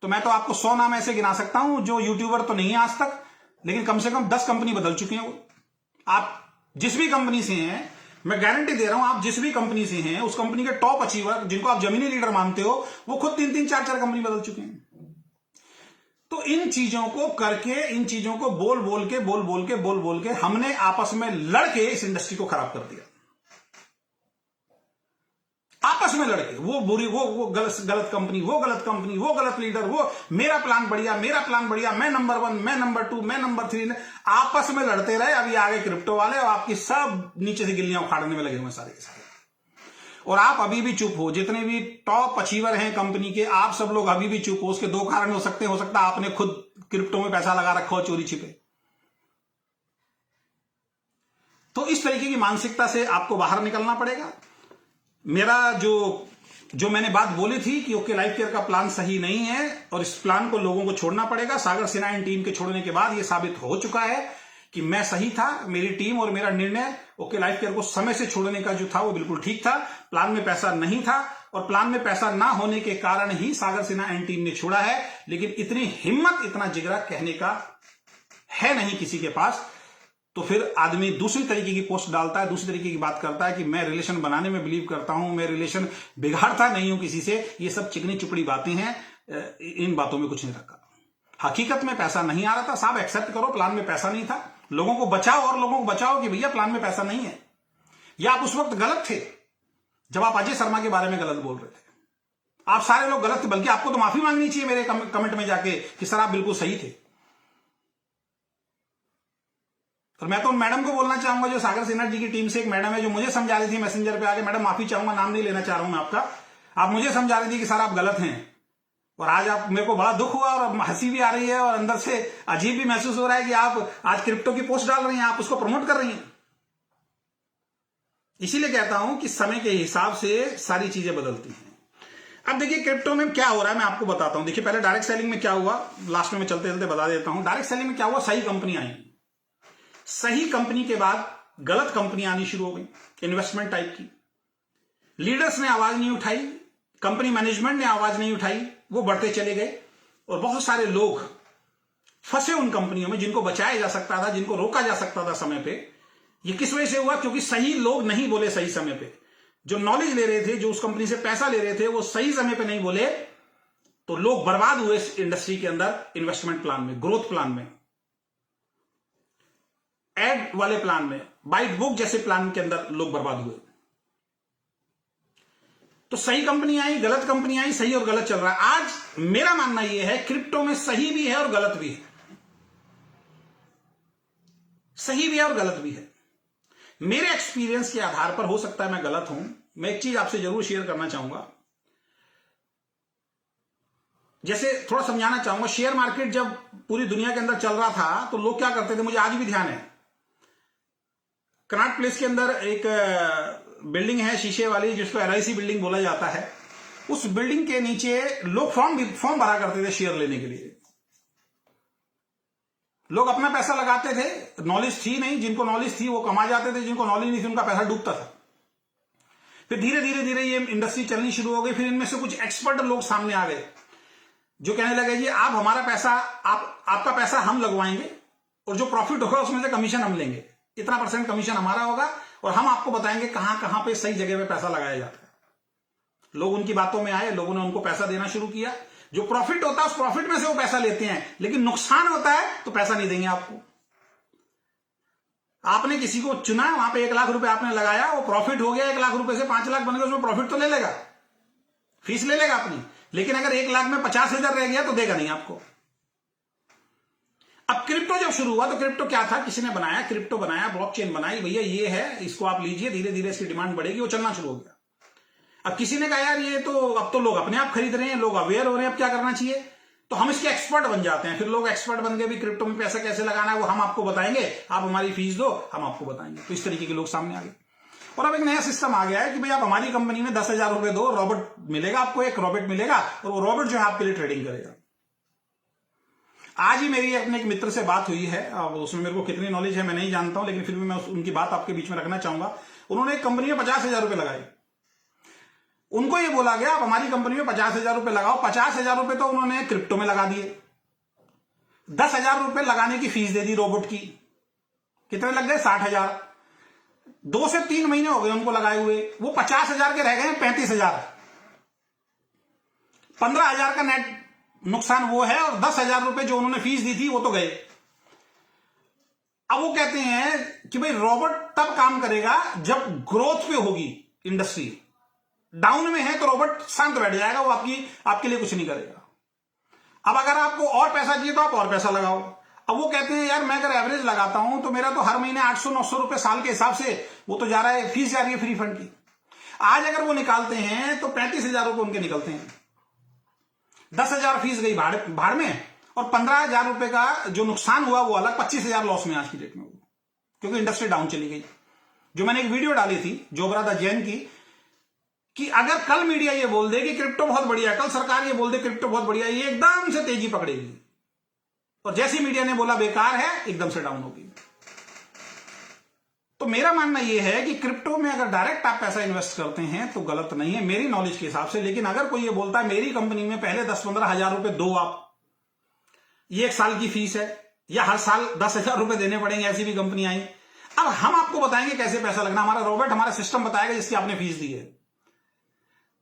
तो मैं तो आपको 100 नाम ऐसे गिना सकता हूं जो यूट्यूबर तो नहीं है आज तक, लेकिन कम से कम 10 कंपनी बदल चुके हैं वो। आप जिस भी कंपनी से हैं, मैं गारंटी दे रहा हूं, आप जिस भी कंपनी से हैं, उस कंपनी के टॉप अचीवर जिनको आप जमीनी लीडर मानते हो, वो खुद 3-3, 4-4 कंपनी बदल चुके हैं। तो इन चीजों को करके, इन चीजों को बोल के हमने आपस में लड़के इस इंडस्ट्री को खराब कर दिया। आपस में लड़के, वो बुरी, वो गलत कंपनी, वो गलत कंपनी, वो गलत लीडर, वो मेरा प्लान बढ़िया, मैं नंबर 1, मैं नंबर 2, मैं नंबर 3, आपस में लड़ते रहे। अभी आगे क्रिप्टो वाले और आपकी सब नीचे से गिल्लियां उखाड़ने में लगे हुए सारे के सारे। और आप अभी भी चुप हो, जितने भी टॉप अचीवर हैं कंपनी के, आप सब लोग अभी भी चुप हो। उसके 2 कारण हो सकते हैं। हो सकता है आपने खुद क्रिप्टो में पैसा लगा रखा हो चोरी छिपे। तो इस तरीके की मानसिकता से आपको बाहर निकलना पड़ेगा। मेरा जो मैंने बात बोली थी कि ओके लाइफ केयर का प्लान सही नहीं है और इस प्लान को लोगों को छोड़ना पड़ेगा, सागर सिन्हा एंड टीम के छोड़ने के बाद यह साबित हो चुका है कि मैं सही था। मेरी टीम और मेरा निर्णय ओके लाइफ केयर को समय से छोड़ने का जो था वो बिल्कुल ठीक था। प्लान में पैसा नहीं था और प्लान में पैसा ना होने के कारण ही सागर सिन्हा एंड टीम ने छोड़ा है। लेकिन इतनी हिम्मत, इतना जिगरा कहने का है नहीं किसी के पास। तो फिर आदमी दूसरी तरीके की पोस्ट डालता है, दूसरी तरीके की बात करता है कि मैं रिलेशन बनाने में बिलीव करता हूं, मैं रिलेशन बिगाड़ता नहीं हूं किसी से। ये सब चिकनी चुपड़ी बातें हैं, इन बातों में कुछ नहीं रखा। हकीकत में पैसा नहीं आ रहा था, साहब एक्सेप्ट करो, प्लान में पैसा नहीं था। लोगों को बचाओ और लोगों को बचाओ कि भैया प्लान में पैसा नहीं है। या आप उस वक्त गलत थे जब आप अजय शर्मा के बारे में गलत बोल रहे थे। आप सारे लोग गलत थे, बल्कि आपको तो माफी मांगनी चाहिए मेरे कमेंट में जाके कि सर आप बिल्कुल सही थे। और मैं तो उन मैडम को बोलना चाहूंगा जो सागर सिन्हा जी की टीम से एक मैडम है जो मुझे समझा रही थी मैसेंजर पे आके, मैडम माफी चाहूंगा, नाम नहीं लेना चाह रहा हूं मैं आपका, आप मुझे समझा रही थी कि सर आप गलत हैं। और आज आप, मेरे को बड़ा दुख हुआ और हंसी भी आ रही है और अंदर से अजीब भी महसूस हो रहा है कि आप आज क्रिप्टो की पोस्ट डाल रही हैं, आप उसको प्रमोट कर रही हैं। इसीलिए कहता हूं कि समय के हिसाब से सारी चीजें बदलती हैं। अब देखिए क्रिप्टो में क्या हो रहा है मैं आपको बताता हूं। देखिए पहले डायरेक्ट सेलिंग में क्या हुआ, लास्ट में मैं चलते चलते बता देता हूं। डायरेक्ट सेलिंग में क्या हुआ, सही कंपनी आई, सही कंपनी के बाद गलत कंपनी आनी शुरू हो गई, इन्वेस्टमेंट टाइप की। लीडर्स ने आवाज नहीं उठाई, कंपनी मैनेजमेंट ने आवाज नहीं उठाई, वो बढ़ते चले गए और बहुत सारे लोग फंसे उन कंपनियों में जिनको बचाया जा सकता था, जिनको रोका जा सकता था समय पे। ये किस वजह से हुआ, क्योंकि सही लोग नहीं बोले सही समय पे। जो नॉलेज ले रहे थे, जो उस कंपनी से पैसा ले रहे थे, वो सही समय पे नहीं बोले, तो लोग बर्बाद हुए इस इंडस्ट्री के अंदर, इन्वेस्टमेंट प्लान में, ग्रोथ प्लान में, एड वाले प्लान में, बाइट बुक जैसे प्लान के अंदर लोग बर्बाद हुए। तो सही कंपनी आई, गलत कंपनी आई, सही और गलत चल रहा है। आज मेरा मानना यह है क्रिप्टो में सही भी है और गलत भी है, सही भी है और गलत भी है। मेरे एक्सपीरियंस के आधार पर, हो सकता है मैं गलत हूं, मैं एक चीज आपसे जरूर शेयर करना चाहूंगा, जैसे थोड़ा समझाना चाहूंगा। शेयर मार्केट जब पूरी दुनिया के अंदर चल रहा था तो लोग क्या करते थे, मुझे आज भी ध्यान है, कनॉट प्लेस के अंदर एक बिल्डिंग है शीशे वाली जिसको LIC बिल्डिंग बोला जाता है। उस बिल्डिंग के नीचे लोग फॉर्म भरा करते थे शेयर लेने के लिए। लोग अपना पैसा लगाते थे, नॉलेज थी नहीं, जिनको नॉलेज थी वो कमा जाते थे, जिनको नॉलेज नहीं थी उनका पैसा डूबता था। फिर धीरे धीरे ये इंडस्ट्री चलनी शुरू हो गई। फिर इनमें से कुछ एक्सपर्ट लोग सामने आ गए जो कहने लगे जी आप हमारा पैसा, आपका पैसा हम लगवाएंगे और जो प्रॉफिट होगा उसमें से कमीशन हम लेंगे, इतना % कमीशन हमारा होगा और हम आपको बताएंगे कहां कहां पे सही जगह पे पैसा लगाया जाता है। लोग उनकी बातों में आए, लोगों ने उनको पैसा देना शुरू किया। जो प्रॉफिट होता है उस प्रॉफिट में से वो पैसा लेते हैं, लेकिन नुकसान होता है तो पैसा नहीं देंगे आपको। आपने किसी को चुना, वहां पे 1 लाख रुपए आपने लगाया, वो प्रॉफिट हो गया 1 लाख रुपए से 5 लाख बन गया, उसमें प्रॉफिट तो ले लेगा, फीस ले लेगा अपनी, लेकिन अगर 1 लाख में 50,000 रह गया तो देगा नहीं आपको। अब क्रिप्टो जब शुरू हुआ तो क्रिप्टो क्या था, किसी ने बनाया, क्रिप्टो बनाया, ब्लॉकचेन बनाई, भैया ये है, इसको आप लीजिए, धीरे धीरे इसकी डिमांड बढ़ेगी, वो चलना शुरू हो गया। अब किसी ने कहा यार ये तो अब तो लोग अपने आप खरीद रहे हैं, लोग अवेयर हो रहे हैं, अब क्या करना चाहिए, तो हम इसके एक्सपर्ट बन जाते हैं। फिर लोग एक्सपर्ट बन गए, भी क्रिप्टो में पैसा कैसे लगाना है वो हम आपको बताएंगे, आप हमारी फीस दो, हम आपको बताएंगे। तो इस तरीके के लोग सामने आ गए। और अब एक नया सिस्टम आ गया है कि भाई आप हमारी कंपनी में 10,000 रुपए दो, रॉबोट मिलेगा आपको, एक रॉबोट मिलेगा और वो रॉबोट जो है आपके लिए ट्रेडिंग करेगा। आज ही मेरी अपने एक मित्र से बात हुई है, अब उसमें मेरे को कितनी नॉलेज है मैं नहीं जानता हूं, लेकिन फिर भी मैं उनकी बात आपके बीच में रखना चाहूंगा। उन्होंने एक कंपनी में 50,000 रुपए लगाए। उनको ये बोला गया आप हमारी कंपनी में 50,000 रुपए लगाओ। 50,000 रुपए तो उन्होंने क्रिप्टो में लगा दिए, 10,000 रुपए लगाने की फीस दे दी रोबोट की। कितने लग गए? 60,000। 2 से 3 महीने हो गए उनको लगाए हुए, वो 50,000 के रह गए 35,000। 15,000 का नेट नुकसान वो है, और 10,000 रुपए जो उन्होंने फीस दी थी वो तो गए। अब वो कहते हैं कि भाई रोबोट तब काम करेगा जब ग्रोथ पे होगी इंडस्ट्री, डाउन में है तो रोबोट शांत बैठ जाएगा, वो आपके लिए कुछ नहीं करेगा। अब अगर आपको और पैसा चाहिए तो आप और पैसा लगाओ। अब वो कहते हैं यार मैं अगर एवरेज लगाता हूं तो मेरा तो हर महीने 800-900 रुपए साल के हिसाब से वो तो जा रहा है, फीस जा रही है फ्री फंड की। आज अगर वो निकालते हैं तो 35,000 रुपए उनके निकलते हैं, 10,000 फीस गई भाड़ में, और 15,000 रुपए का जो नुकसान हुआ वो अलग, 25,000 लॉस में आज की डेट में, क्योंकि इंडस्ट्री डाउन चली गई। जो मैंने एक वीडियो डाली थी जोबरा द जैन की, कि अगर कल मीडिया ये बोल दे कि क्रिप्टो बहुत बढ़िया है, कल सरकार ये बोल दे क्रिप्टो बहुत बढ़िया है, ये एकदम से तेजी पकड़ेगी, और जैसी मीडिया ने बोला बेकार है, एकदम से डाउन होगी। तो मेरा मानना यह है कि क्रिप्टो में अगर डायरेक्ट आप पैसा इन्वेस्ट करते हैं तो गलत नहीं है मेरी नॉलेज के हिसाब से। लेकिन अगर कोई ये बोलता है मेरी कंपनी में पहले 10-15 हजार रुपए दो आप, ये 1 साल की फीस है, या हर साल 10,000 रुपए देने पड़ेंगे, ऐसी भी कंपनी आई। अब हम आपको बताएंगे कैसे पैसा लगना, हमारा रोबोट हमारा सिस्टम बताएगा जिसकी आपने फीस दी है।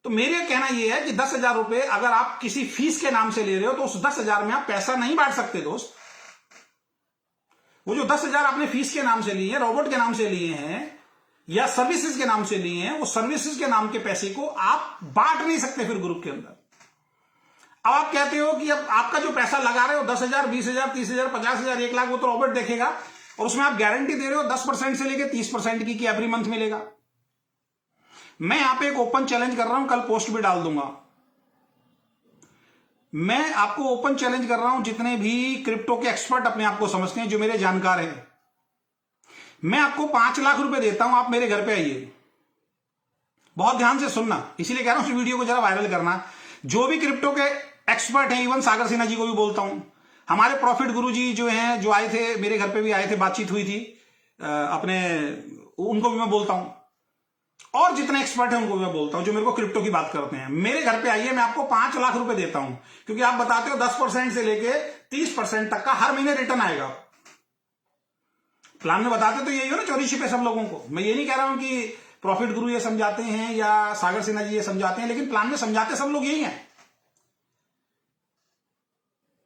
तो मेरा कहना यह है कि 10,000 रुपए अगर आप किसी फीस के नाम से ले रहे हो तो उस 10,000 में आप पैसा नहीं बांट सकते दोस्त। वो जो 10,000 आपने फीस के नाम से लिए हैं, रोबोट के नाम से लिए हैं, या सर्विसेज के नाम से लिए हैं, वो सर्विसेज के नाम के पैसे को आप बांट नहीं सकते फिर ग्रुप के अंदर। अब आप कहते हो कि अब आपका जो पैसा लगा रहे हो 10,000, 20,000, 30,000, 50,000, 1 लाख, वो तो रोबोट देखेगा, और उसमें आप गारंटी दे रहे हो 10% से लेकर 30% की एवरी मंथ मिलेगा। मैं यहां पे एक ओपन चैलेंज कर रहा हूं, कल पोस्ट भी डाल दूंगा। मैं आपको ओपन चैलेंज कर रहा हूं, जितने भी क्रिप्टो के एक्सपर्ट अपने आप को समझते हैं, जो मेरे जानकार हैं, मैं आपको 5 लाख रुपए देता हूं, आप मेरे घर पे आइए। बहुत ध्यान से सुनना, इसीलिए कह रहा हूं इस वीडियो को जरा वायरल करना। जो भी क्रिप्टो के एक्सपर्ट हैं, इवन सागर सिन्हा जी को भी बोलता हूं, हमारे प्रॉफिट गुरु जी जो हैं, जो आए थे मेरे घर पे भी आए थे, बातचीत हुई थी अपने, उनको भी मैं बोलता हूं, और जितने एक्सपर्ट हैं उनको मैं बोलता हूं जो मेरे को क्रिप्टो की बात करते हैं, मेरे घर पे आइए, मैं आपको 5 लाख रुपए देता हूं, क्योंकि आप बताते हो 10% से लेके 30% तक का हर महीने रिटर्न आएगा। प्लान में बताते तो यही हो ना, चोरी छिपे सब लोगों को। मैं ये नहीं कह रहा हूं कि प्रॉफिट गुरु ये समझाते हैं या सागर सिन्हा जी ये समझाते हैं, लेकिन प्लान में समझाते सब लोग यही है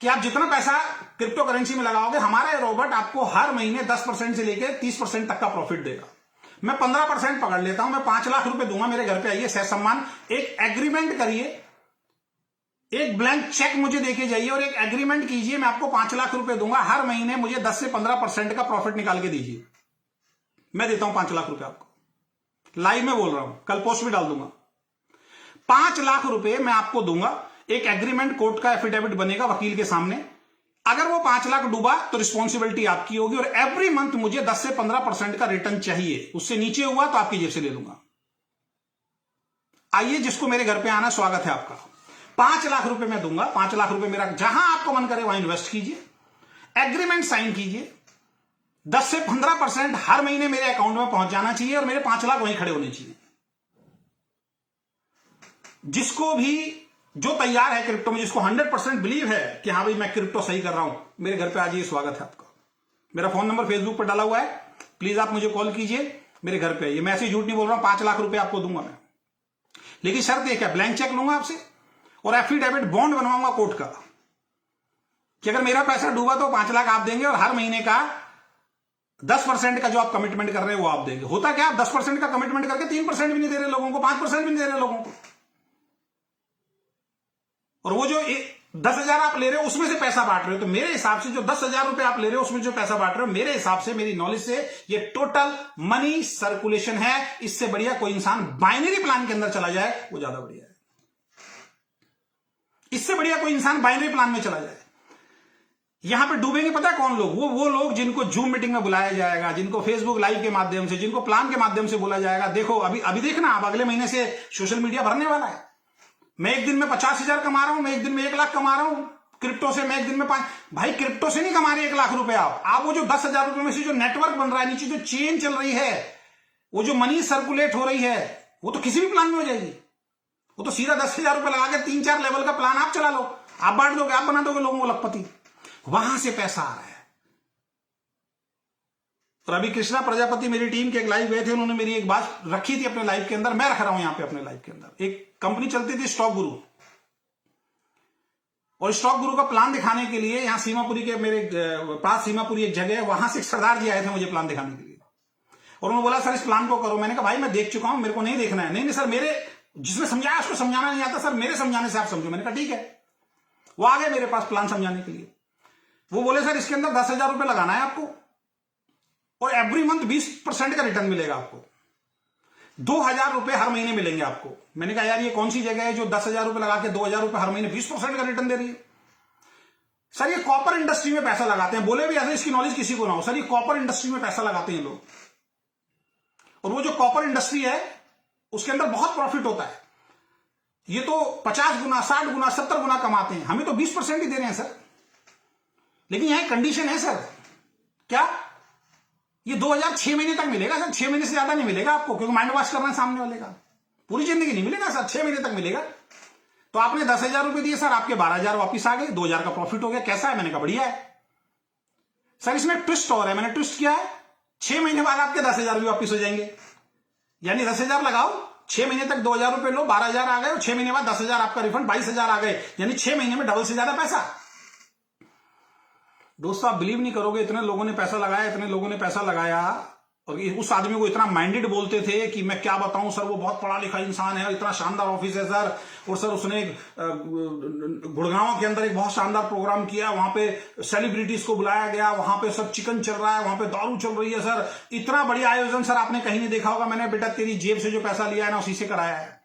कि आप जितना पैसा क्रिप्टो करेंसी में लगाओगे, हमारा रोबोट आपको हर महीने 10% से लेकर 30% तक का प्रॉफिट देगा। मैं 15% पकड़ लेता हूं, मैं 5 लाख रुपए दूंगा, मेरे घर पे आइए, सह सम्मान एक एग्रीमेंट करिए, एक ब्लैंक चेक मुझे देके जाइए और एक एग्रीमेंट कीजिए, मैं आपको 5 लाख रुपए दूंगा, हर महीने मुझे 10 से 15% का प्रॉफिट निकाल के दीजिए। मैं देता हूं 5 लाख रुपए आपको, लाइव में बोल रहा हूं, कल पोस्ट भी डाल दूंगा। 5 लाख रुपए मैं आपको दूंगा, एक एग्रीमेंट, कोर्ट का एफिडेविट बनेगा वकील के सामने। अगर वो 5 लाख डूबा तो रिस्पॉन्सिबिलिटी आपकी होगी, और एवरी मंथ मुझे 10 से 15% का रिटर्न चाहिए। उससे नीचे हुआ तो आपकी जेब से ले लूंगा। आइए, जिसको मेरे घर पे आना, स्वागत है आपका। 5 लाख रुपए मैं दूंगा, 5 लाख रुपए मेरा, जहां आपको मन करे वहां इन्वेस्ट कीजिए, एग्रीमेंट साइन कीजिए, 10 से 15% हर महीने मेरे अकाउंट में पहुंच जाना चाहिए, और मेरे 5 लाख वहीं खड़े होने चाहिए। जिसको भी, जो तैयार है क्रिप्टो में, जिसको 100% बिलीव है कि हाँ भाई मैं क्रिप्टो सही कर रहा हूं, मेरे घर पे आ जाइए, स्वागत है आपका। मेरा फोन नंबर फेसबुक पर डाला हुआ है, प्लीज आप मुझे कॉल कीजिए, मेरे घर पे आइए। मैं ऐसे झूठ नहीं बोल रहा हूं, 5 लाख रुपए आपको दूंगा मैं। लेकिन शर्त एक है, ब्लैंक चेक लूंगा आपसे और एफिडेविट बॉन्ड बनवाऊंगा कोर्ट का कि अगर मेरा पैसा डूबा तो 5 लाख आप देंगे और हर महीने का 10% का जो आप कमिटमेंट कर रहे हैं वो आप देंगे। होता क्या, आप 10% का कमिटमेंट करके 3% भी नहीं दे रहे लोगों को, 5% भी नहीं दे रहे लोगों को, और वो जो 10,000 आप ले रहे हो उसमें से पैसा बांट रहे हो। तो मेरे हिसाब से जो 10,000 रुपए आप ले रहे हो उसमें जो पैसा बांट रहे हो, मेरे हिसाब से, मेरी नॉलेज से, ये टोटल मनी सर्कुलेशन है। इससे बढ़िया कोई इंसान बाइनरी प्लान के अंदर चला जाए वो ज्यादा बढ़िया है। इससे बढ़िया कोई इंसान बाइनरी प्लान में चला जाए। यहां पे डूबेंगे पता है कौन लोग, वो लोग जिनको जूम मीटिंग में बुलाया जाएगा, जिनको फेसबुक लाइव के माध्यम से, जिनको प्लान के माध्यम से बोला जाएगा। देखो अभी देखना, अब अगले महीने से सोशल मीडिया भरने वाला है। मैं एक दिन में 50,000 कमा रहा हूं, मैं एक दिन में 1 लाख कमा रहा हूं क्रिप्टो से, मैं एक दिन में भाई क्रिप्टो से नहीं कमा रहे 1 लाख रुपए आप वो जो 10,000 रुपए में से जो नेटवर्क बन रहा है, नीचे जो चेन चल रही है, वो जो मनी सर्कुलेट हो रही है, वो तो किसी भी प्लान में हो जाएगी। वो तो सीधा 10,000 रुपए लगा के 3-4 लेवल का प्लान आप चला लो, आप बांट दोगे, आप बना दोगे लोगों को लखपति, वहां से पैसा आ रहा है। रवि कृष्णा प्रजापति मेरी टीम के एक लाइव गए थे, उन्होंने मेरी एक बात रखी थी अपने लाइव के अंदर, मैं रख रहा हूं यहां पे अपने लाइव के अंदर। एक कंपनी चलती थी स्टॉक गुरु, और स्टॉक गुरु का प्लान दिखाने के लिए यहां सीमापुरी के मेरे पास सीमापुरी एक जगह है, वहां से एक सरदार जी आए थे मुझे प्लान दिखाने के लिए, और उन्होंने बोला सर इस प्लान को करो। मैंने कहा भाई मैं देख चुका हूं, मेरे को नहीं देखना है। नहीं सर, मेरे जिसने समझाया उसको समझाना नहीं आता सर, मेरे समझाने से आप समझो। मैंने कहा ठीक है। वो आ गए मेरे पास प्लान समझाने के लिए। वो बोले सर इसके अंदर 10,000 रुपए लगाना है आपको और एवरी मंथ 20% का रिटर्न मिलेगा आपको, 2,000 रुपए हर महीने मिलेंगे आपको। मैंने कहा यार ये कौन सी जगह है जो 10,000 रुपए लगा के 2,000 रुपए हर महीने 20% का रिटर्न दे रही है। सर ये कॉपर इंडस्ट्री में पैसा लगाते हैं। बोले भी ऐसे इसकी नॉलेज किसी को ना हो, सर ये कॉपर इंडस्ट्री में पैसा लगाते हैं लोग, और वो जो कॉपर इंडस्ट्री है उसके अंदर बहुत प्रॉफिट होता है। ये तो 50 गुना, 60 गुना, 70 गुना कमाते हैं, हमें तो 20% ही दे रहे हैं सर। लेकिन यहां कंडीशन है सर, क्या ये 2,000 6 महीने तक मिलेगा सर, 6 महीने से ज्यादा नहीं मिलेगा आपको, क्योंकि माइंड वॉश करना है सामने वाले का। पूरी जिंदगी नहीं मिलेगा सर, 6 महीने तक मिलेगा। तो आपने 10,000 रुपए दिए सर, आपके 12,000 वापिस आ गए, 2,000 का प्रॉफिट हो गया। कैसा है? मैंने कहा बढ़िया है सर। इसमें ट्विस्ट और है, मैंने ट्विस्ट किया है, 6 महीने बाद आपके 10,000 भी वापिस हो जाएंगे। यानी 10,000 लगाओ, 6 महीने तक 2,000 रुपए लो, 12,000 आ गए, और 6 महीने बाद 10,000 आपका रिफंड, 22,000 आ गए। यानी 6 महीने में डबल से ज्यादा पैसा। दोस्तों आप बिलीव नहीं करोगे, इतने लोगों ने पैसा लगाया, इतने लोगों ने पैसा लगाया, और उस आदमी को इतना माइंडेड बोलते थे कि मैं क्या बताऊं सर, वो बहुत पढ़ा लिखा इंसान है, इतना शानदार ऑफिस है सर, और सर उसने गुड़गांव के अंदर एक बहुत शानदार प्रोग्राम किया, वहां पे सेलिब्रिटीज को बुलाया गया, वहां पे सब चिकन चल रहा है, वहां पे दारू चल रही है सर, इतना बढ़िया आयोजन सर आपने कहीं नहीं देखा होगा। मैंने बेटा तेरी जेब से जो पैसा लिया है ना उसी से कराया है,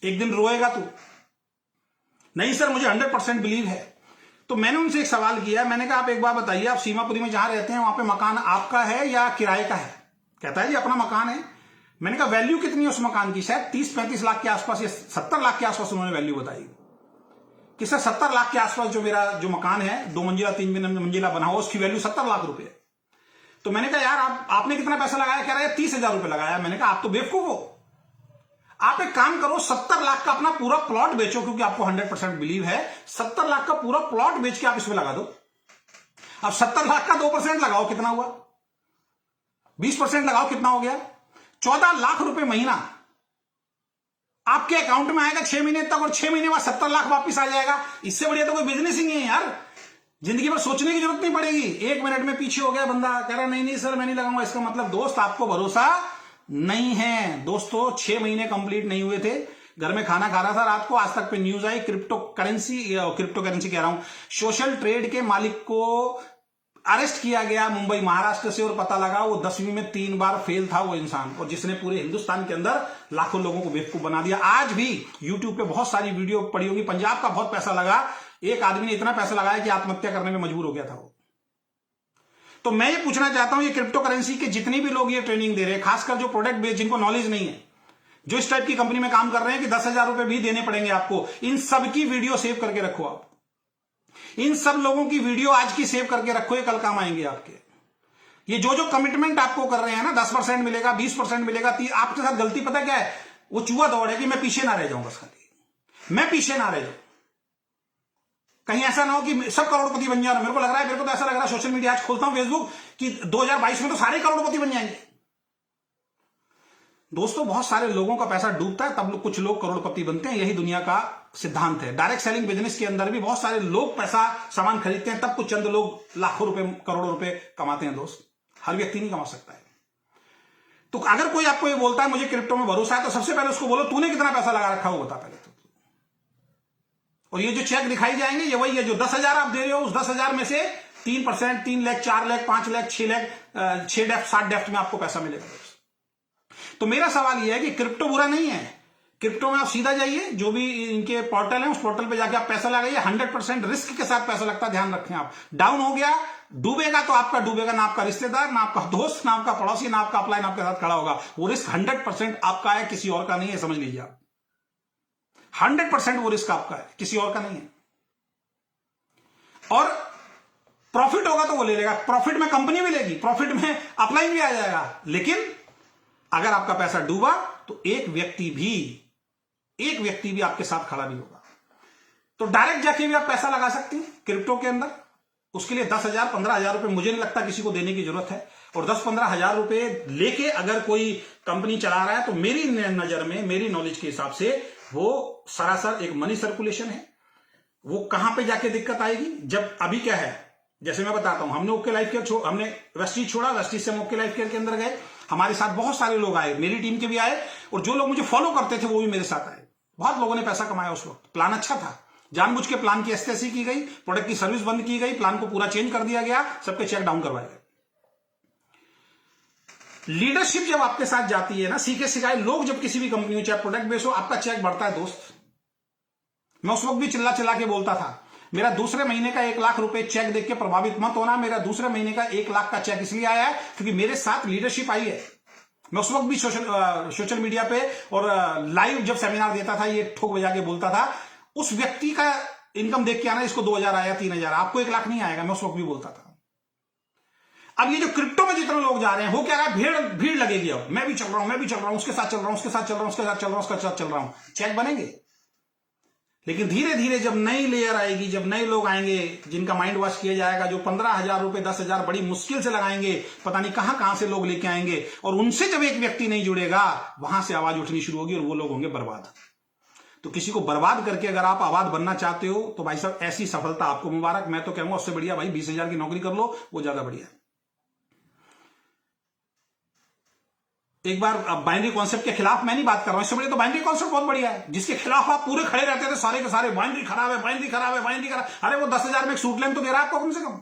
एक दिन रोएगा तू। नहीं सर मुझे 100% बिलीव है। तो मैंने उनसे एक सवाल किया, मैंने कहा आप एक बार बताइए, आप सीमापुरी में जहां रहते हैं वहां पे मकान आपका है या किराए का है? कहता है जी अपना मकान है। मैंने कहा वैल्यू कितनी है उस मकान की? शायद 30-35 लाख के आसपास या 70 लाख के आसपास उन्होंने वैल्यू बताई कि सर 70 लाख के आसपास जो मेरा जो मकान है, 2 मंजिला 3 मंजिला बना हुआ, उसकी वैल्यू 70 लाख रुपए है। तो मैंने कहा यार आपने कितना पैसा लगाया? कह रहा है 30,000 रुपए लगाया। मैंने कहा आप तो बेवकूफ हो, आप एक काम करो 70 लाख का अपना पूरा प्लॉट बेचो, क्योंकि आपको 100% बिलीव है, 70 लाख का पूरा प्लॉट बेच के आप इसमें लगा दो। अब 70 लाख का 2% लगाओ, कितना हुआ? 20% लगाओ, कितना हो गया? 14 लाख रुपए महीना आपके अकाउंट में आएगा 6 महीने तक, और 6 महीने बाद 70 लाख वापिस आ जाएगा। इससे बढ़िया तो कोई बिजनेस ही नहीं है यार। जिंदगी भर सोचने की जरूरत नहीं पड़ेगी। 1 मिनट में पीछे हो गया बंदा, कह रहा नहीं सर मैं नहीं लगाऊंगा। इसका मतलब दोस्त आपको भरोसा नहीं है। दोस्तों 6 महीने कंप्लीट नहीं हुए थे, घर में खाना खा रहा था रात को, आज तक पे न्यूज आई क्रिप्टो करेंसी कह रहा हूं, सोशल ट्रेड के मालिक को अरेस्ट किया गया मुंबई महाराष्ट्र से, और पता लगा वो 10वीं में 3 बार फेल था वो इंसान, और जिसने पूरे हिंदुस्तान के अंदर लाखों लोगों को बेवकूफ बना दिया। आज भी यूट्यूब पे बहुत सारी वीडियो पड़ी होगी, पंजाब का बहुत पैसा लगा, एक आदमी ने इतना पैसा लगाया कि आत्महत्या करने में मजबूर हो गया था वो। तो मैं ये पूछना चाहता हूं, ये क्रिप्टो करेंसी के जितने भी लोग ये ट्रेनिंग दे रहे हैं, खासकर जो प्रोडक्ट बेस्ड, जिनको नॉलेज नहीं है, जो इस टाइप की कंपनी में काम कर रहे हैं कि 10,000 रुपए भी देने पड़ेंगे आपको, इन सब की वीडियो सेव करके रखो। आप इन सब लोगों की वीडियो आज की सेव करके रखो, ये कल काम आएंगे आपके। ये जो कमिटमेंट आपको कर रहे हैं ना, 10% मिलेगा, 20% मिलेगा, आपके साथ गलती पता क्या है? वो चूहा दौड़ है कि मैं पीछे ना रह जाऊं, बस खाली मैं पीछे ना रह जाऊं। कहीं ऐसा ना हो कि सब करोड़पति बन जाए। मेरे को तो ऐसा लग रहा है सोशल मीडिया आज खोलता हूं फेसबुक कि 2022 में तो सारे करोड़पति बन जाएंगे। दोस्तों बहुत सारे लोगों का पैसा डूबता है, तब कुछ लोग करोड़पति बनते हैं। यही दुनिया का सिद्धांत है। डायरेक्ट सेलिंग बिजनेस के अंदर भी बहुत सारे लोग पैसा सामान खरीदते हैं, तब कुछ चंद लोग लाखों रुपए करोड़ों रुपए कमाते हैं। दोस्त, हर व्यक्ति नहीं कमा सकता है। तो अगर कोई आपको ये बोलता है मुझे क्रिप्टो में भरोसा है, तो सबसे पहले उसको बोलो तूने कितना पैसा लगा रखा है वो बता पहले तो। और ये जो चेक दिखाई जाएंगे ये वही है जो 10,000 आप दे रहे हो, उस 10,000 में से 3%, 3 लाख, 4 लाख, 5 लाख, 6 लाख, 6 डेफ्ट, 7 डेफ्ट में आपको पैसा मिलेगा। तो मेरा सवाल यह है कि क्रिप्टो बुरा नहीं है। क्रिप्टो में आप सीधा जाइए, जो भी इनके पोर्टल है उस पोर्टल पे जाके आप पैसा लगाइए। 100% रिस्क के साथ पैसा लगता है, ध्यान रखें। आप डाउन हो गया, डूबेगा तो आपका डूबेगा, ना आपका रिश्तेदार, ना आपका दोस्त, ना आपका पड़ोसी, ना आपका अपलाइन आपके साथ खड़ा होगा। वो रिस्क 100% आपका है, किसी और का नहीं है, समझ लीजिए आप। 100% वो रिस्क आपका है, किसी और का नहीं है। और प्रॉफिट होगा तो वो ले लेगा, प्रॉफिट में कंपनी भी लेगी, प्रॉफिट में अपलाइन भी आ जाएगा। लेकिन अगर आपका पैसा डूबा तो एक व्यक्ति भी आपके साथ खड़ा नहीं होगा। तो डायरेक्ट जाके भी आप पैसा लगा सकते हैं क्रिप्टो के अंदर। उसके लिए 10,000, 15,000 रुपए मुझे नहीं लगता किसी को देने की जरूरत है। और 10-15 हजार रुपए लेके अगर कोई कंपनी चला रहा है तो मेरी नजर में, मेरी नॉलेज के हिसाब से वो सरासर एक मनी सर्कुलेशन है। वो कहां पे जाके दिक्कत आएगी, जब अभी क्या है, जैसे मैं बताता हूं, हमने ओके लाइफ केयर हमने वेस्टीज छोड़ा, वेस्टीज से हम ओके लाइफ केयर के अंदर गए। हमारे साथ बहुत सारे लोग आए, मेरी टीम के भी आए, और जो लोग मुझे फॉलो करते थे वो भी मेरे साथ आए। बहुत लोगों ने पैसा कमाया उस वक्त। प्लान अच्छा था, जानबूझ के प्लान की एसटीसी की गई, प्रोडक्ट की सर्विस बंद की गई, प्लान को पूरा चेंज कर दिया गया, सबके चेक डाउन करवाए गए। लीडरशिप जब आपके साथ जाती है ना, सीखे सिखाए लोग जब किसी भी कंपनी में, चाहे प्रोडक्ट बेस हो, आपका चेक बढ़ता है। दोस्त, मैं उस वक्त भी चिल्ला चिल्ला के बोलता था, मेरा दूसरे महीने का 1 लाख रुपए चेक देख के प्रभावित मत होना। मेरा दूसरे महीने का 1 लाख का चेक इसलिए आया है क्योंकि मेरे साथ लीडरशिप आई है। मैं उस वक्त भी सोशल मीडिया पे और लाइव जब सेमिनार देता था, ये ठोक बजा के बोलता था, उस व्यक्ति का इनकम देख के आना, इसको 2,000 आया, 3,000, आपको 1 लाख नहीं आएगा। मैं उस वक्त भी बोलता था। अब ये जो क्रिप्टो में जितने लोग जा रहे हैं, वो क्या है, भीड़ लगेगी। अब मैं भी चल रहा हूं, मैं भी चल रहा हूं, उसके साथ चल रहा हूं, उसके साथ चल रहा हूं, उसके साथ चल रहा हूं, उसके साथ चल रहा हूं, चेक बनेंगे। लेकिन धीरे धीरे जब नई लेयर आएगी, जब नए लोग आएंगे जिनका माइंड वॉश किया जाएगा, जो 15,000 रुपए, 10,000 बड़ी मुश्किल से लगाएंगे, पता नहीं कहां से लोग लेके आएंगे, और उनसे जब एक व्यक्ति नहीं जुड़ेगा, वहां से आवाज उठनी शुरू होगी और वो लोग होंगे बर्बाद। तो किसी को बर्बाद करके अगर आप आबाद बनना चाहते हो तो भाई साहब ऐसी सफलता आपको मुबारक। मैं तो कहूंगा उससे बढ़िया भाई 20,000 की नौकरी कर लो, वो ज्यादा बढ़िया है। एक बार बाइनरी कॉन्सेप्ट के खिलाफ मैं नहीं बात कर रहा हूं, इससे बढ़िया तो बाइनरी कॉन्सेप्ट बहुत बढ़िया है, जिसके खिलाफ आप पूरे खड़े रहते थे सारे के सारे, बाइनरी खराब है, बाइनरी खराब है, बाइनरी खराब। अरे वो 10,000 में एक सूट लेन तो दे रहा है आपको, कम से कम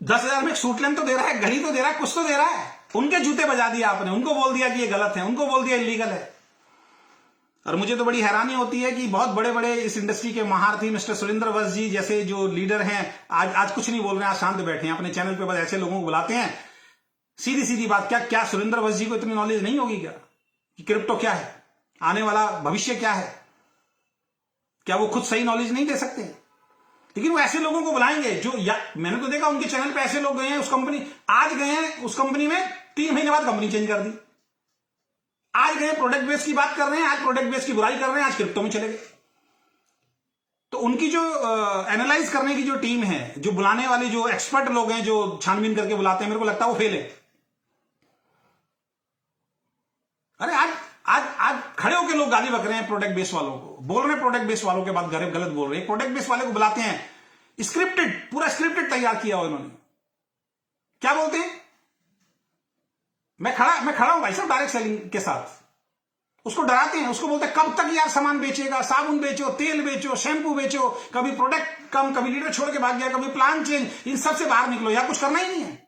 10,000 में एक सूट लेन तो दे रहा है, घड़ी तो दे रहा है, कुछ तो दे रहा है। उनके जूते बजा दिए आपने, उनको बोल दिया कि ये गलत है, उनको बोल दिया इलीगल है। और मुझे तो बड़ी हैरानी होती है कि बहुत बड़े बड़े इस इंडस्ट्री के महारथी मिस्टर सुरेंद्र वत्स जी जैसे जो लीडर हैं, आज कुछ नहीं बोल रहे हैं, आज शांत बैठे हैं अपने चैनल पे, बस ऐसे लोगों को बुलाते हैं। सीधी सीधी बात, क्या सुरेंद्र वत्स जी को इतनी नॉलेज नहीं होगी क्या कि क्रिप्टो क्या है, आने वाला भविष्य क्या है? क्या वो खुद सही नॉलेज नहीं दे सकते? लेकिन वो ऐसे लोगों को बुलाएंगे जो, मैंने तो देखा उनके चैनल पे ऐसे लोग गए हैं उस कंपनी, आज गए हैं उस कंपनी में, 3 महीने बाद कंपनी चेंज कर दी। आज गए प्रोडक्ट बेस की बात कर रहे हैं, आज प्रोडक्ट बेस की बुराई कर रहे हैं, आज क्रिप्टो में चले गए। तो उनकी जो एनालाइज करने की जो टीम है, जो बुलाने वाले जो एक्सपर्ट लोग हैं, जो छानबीन करके बुलाते हैं, मेरे को लगता है वो फेल है। अरे आज खड़े होकर लोग गाली बक रहे हैं प्रोडक्ट बेस वालों को, बोल रहे हैं प्रोडक्ट बेस वालों के बाद गलत बोल रहे हैं। प्रोडक्ट बेस वाले को बुलाते हैं, स्क्रिप्टेड, पूरा स्क्रिप्टेड तैयार किया हो इन्होंने। क्या बोलते हैं, मैं खड़ा हूं भाई साहब डायरेक्ट सेलिंग के साथ। उसको डराते हैं, उसको बोलते हैं कब तक यार सामान बेचेगा, साबुन बेचो, तेल बेचो, शैम्पू बेचो, कभी प्रोडक्ट कम, कभी लीडर छोड़ के भाग गया, कभी प्लान चेंज, इन सबसे बाहर निकलो, यहां कुछ करना ही नहीं है।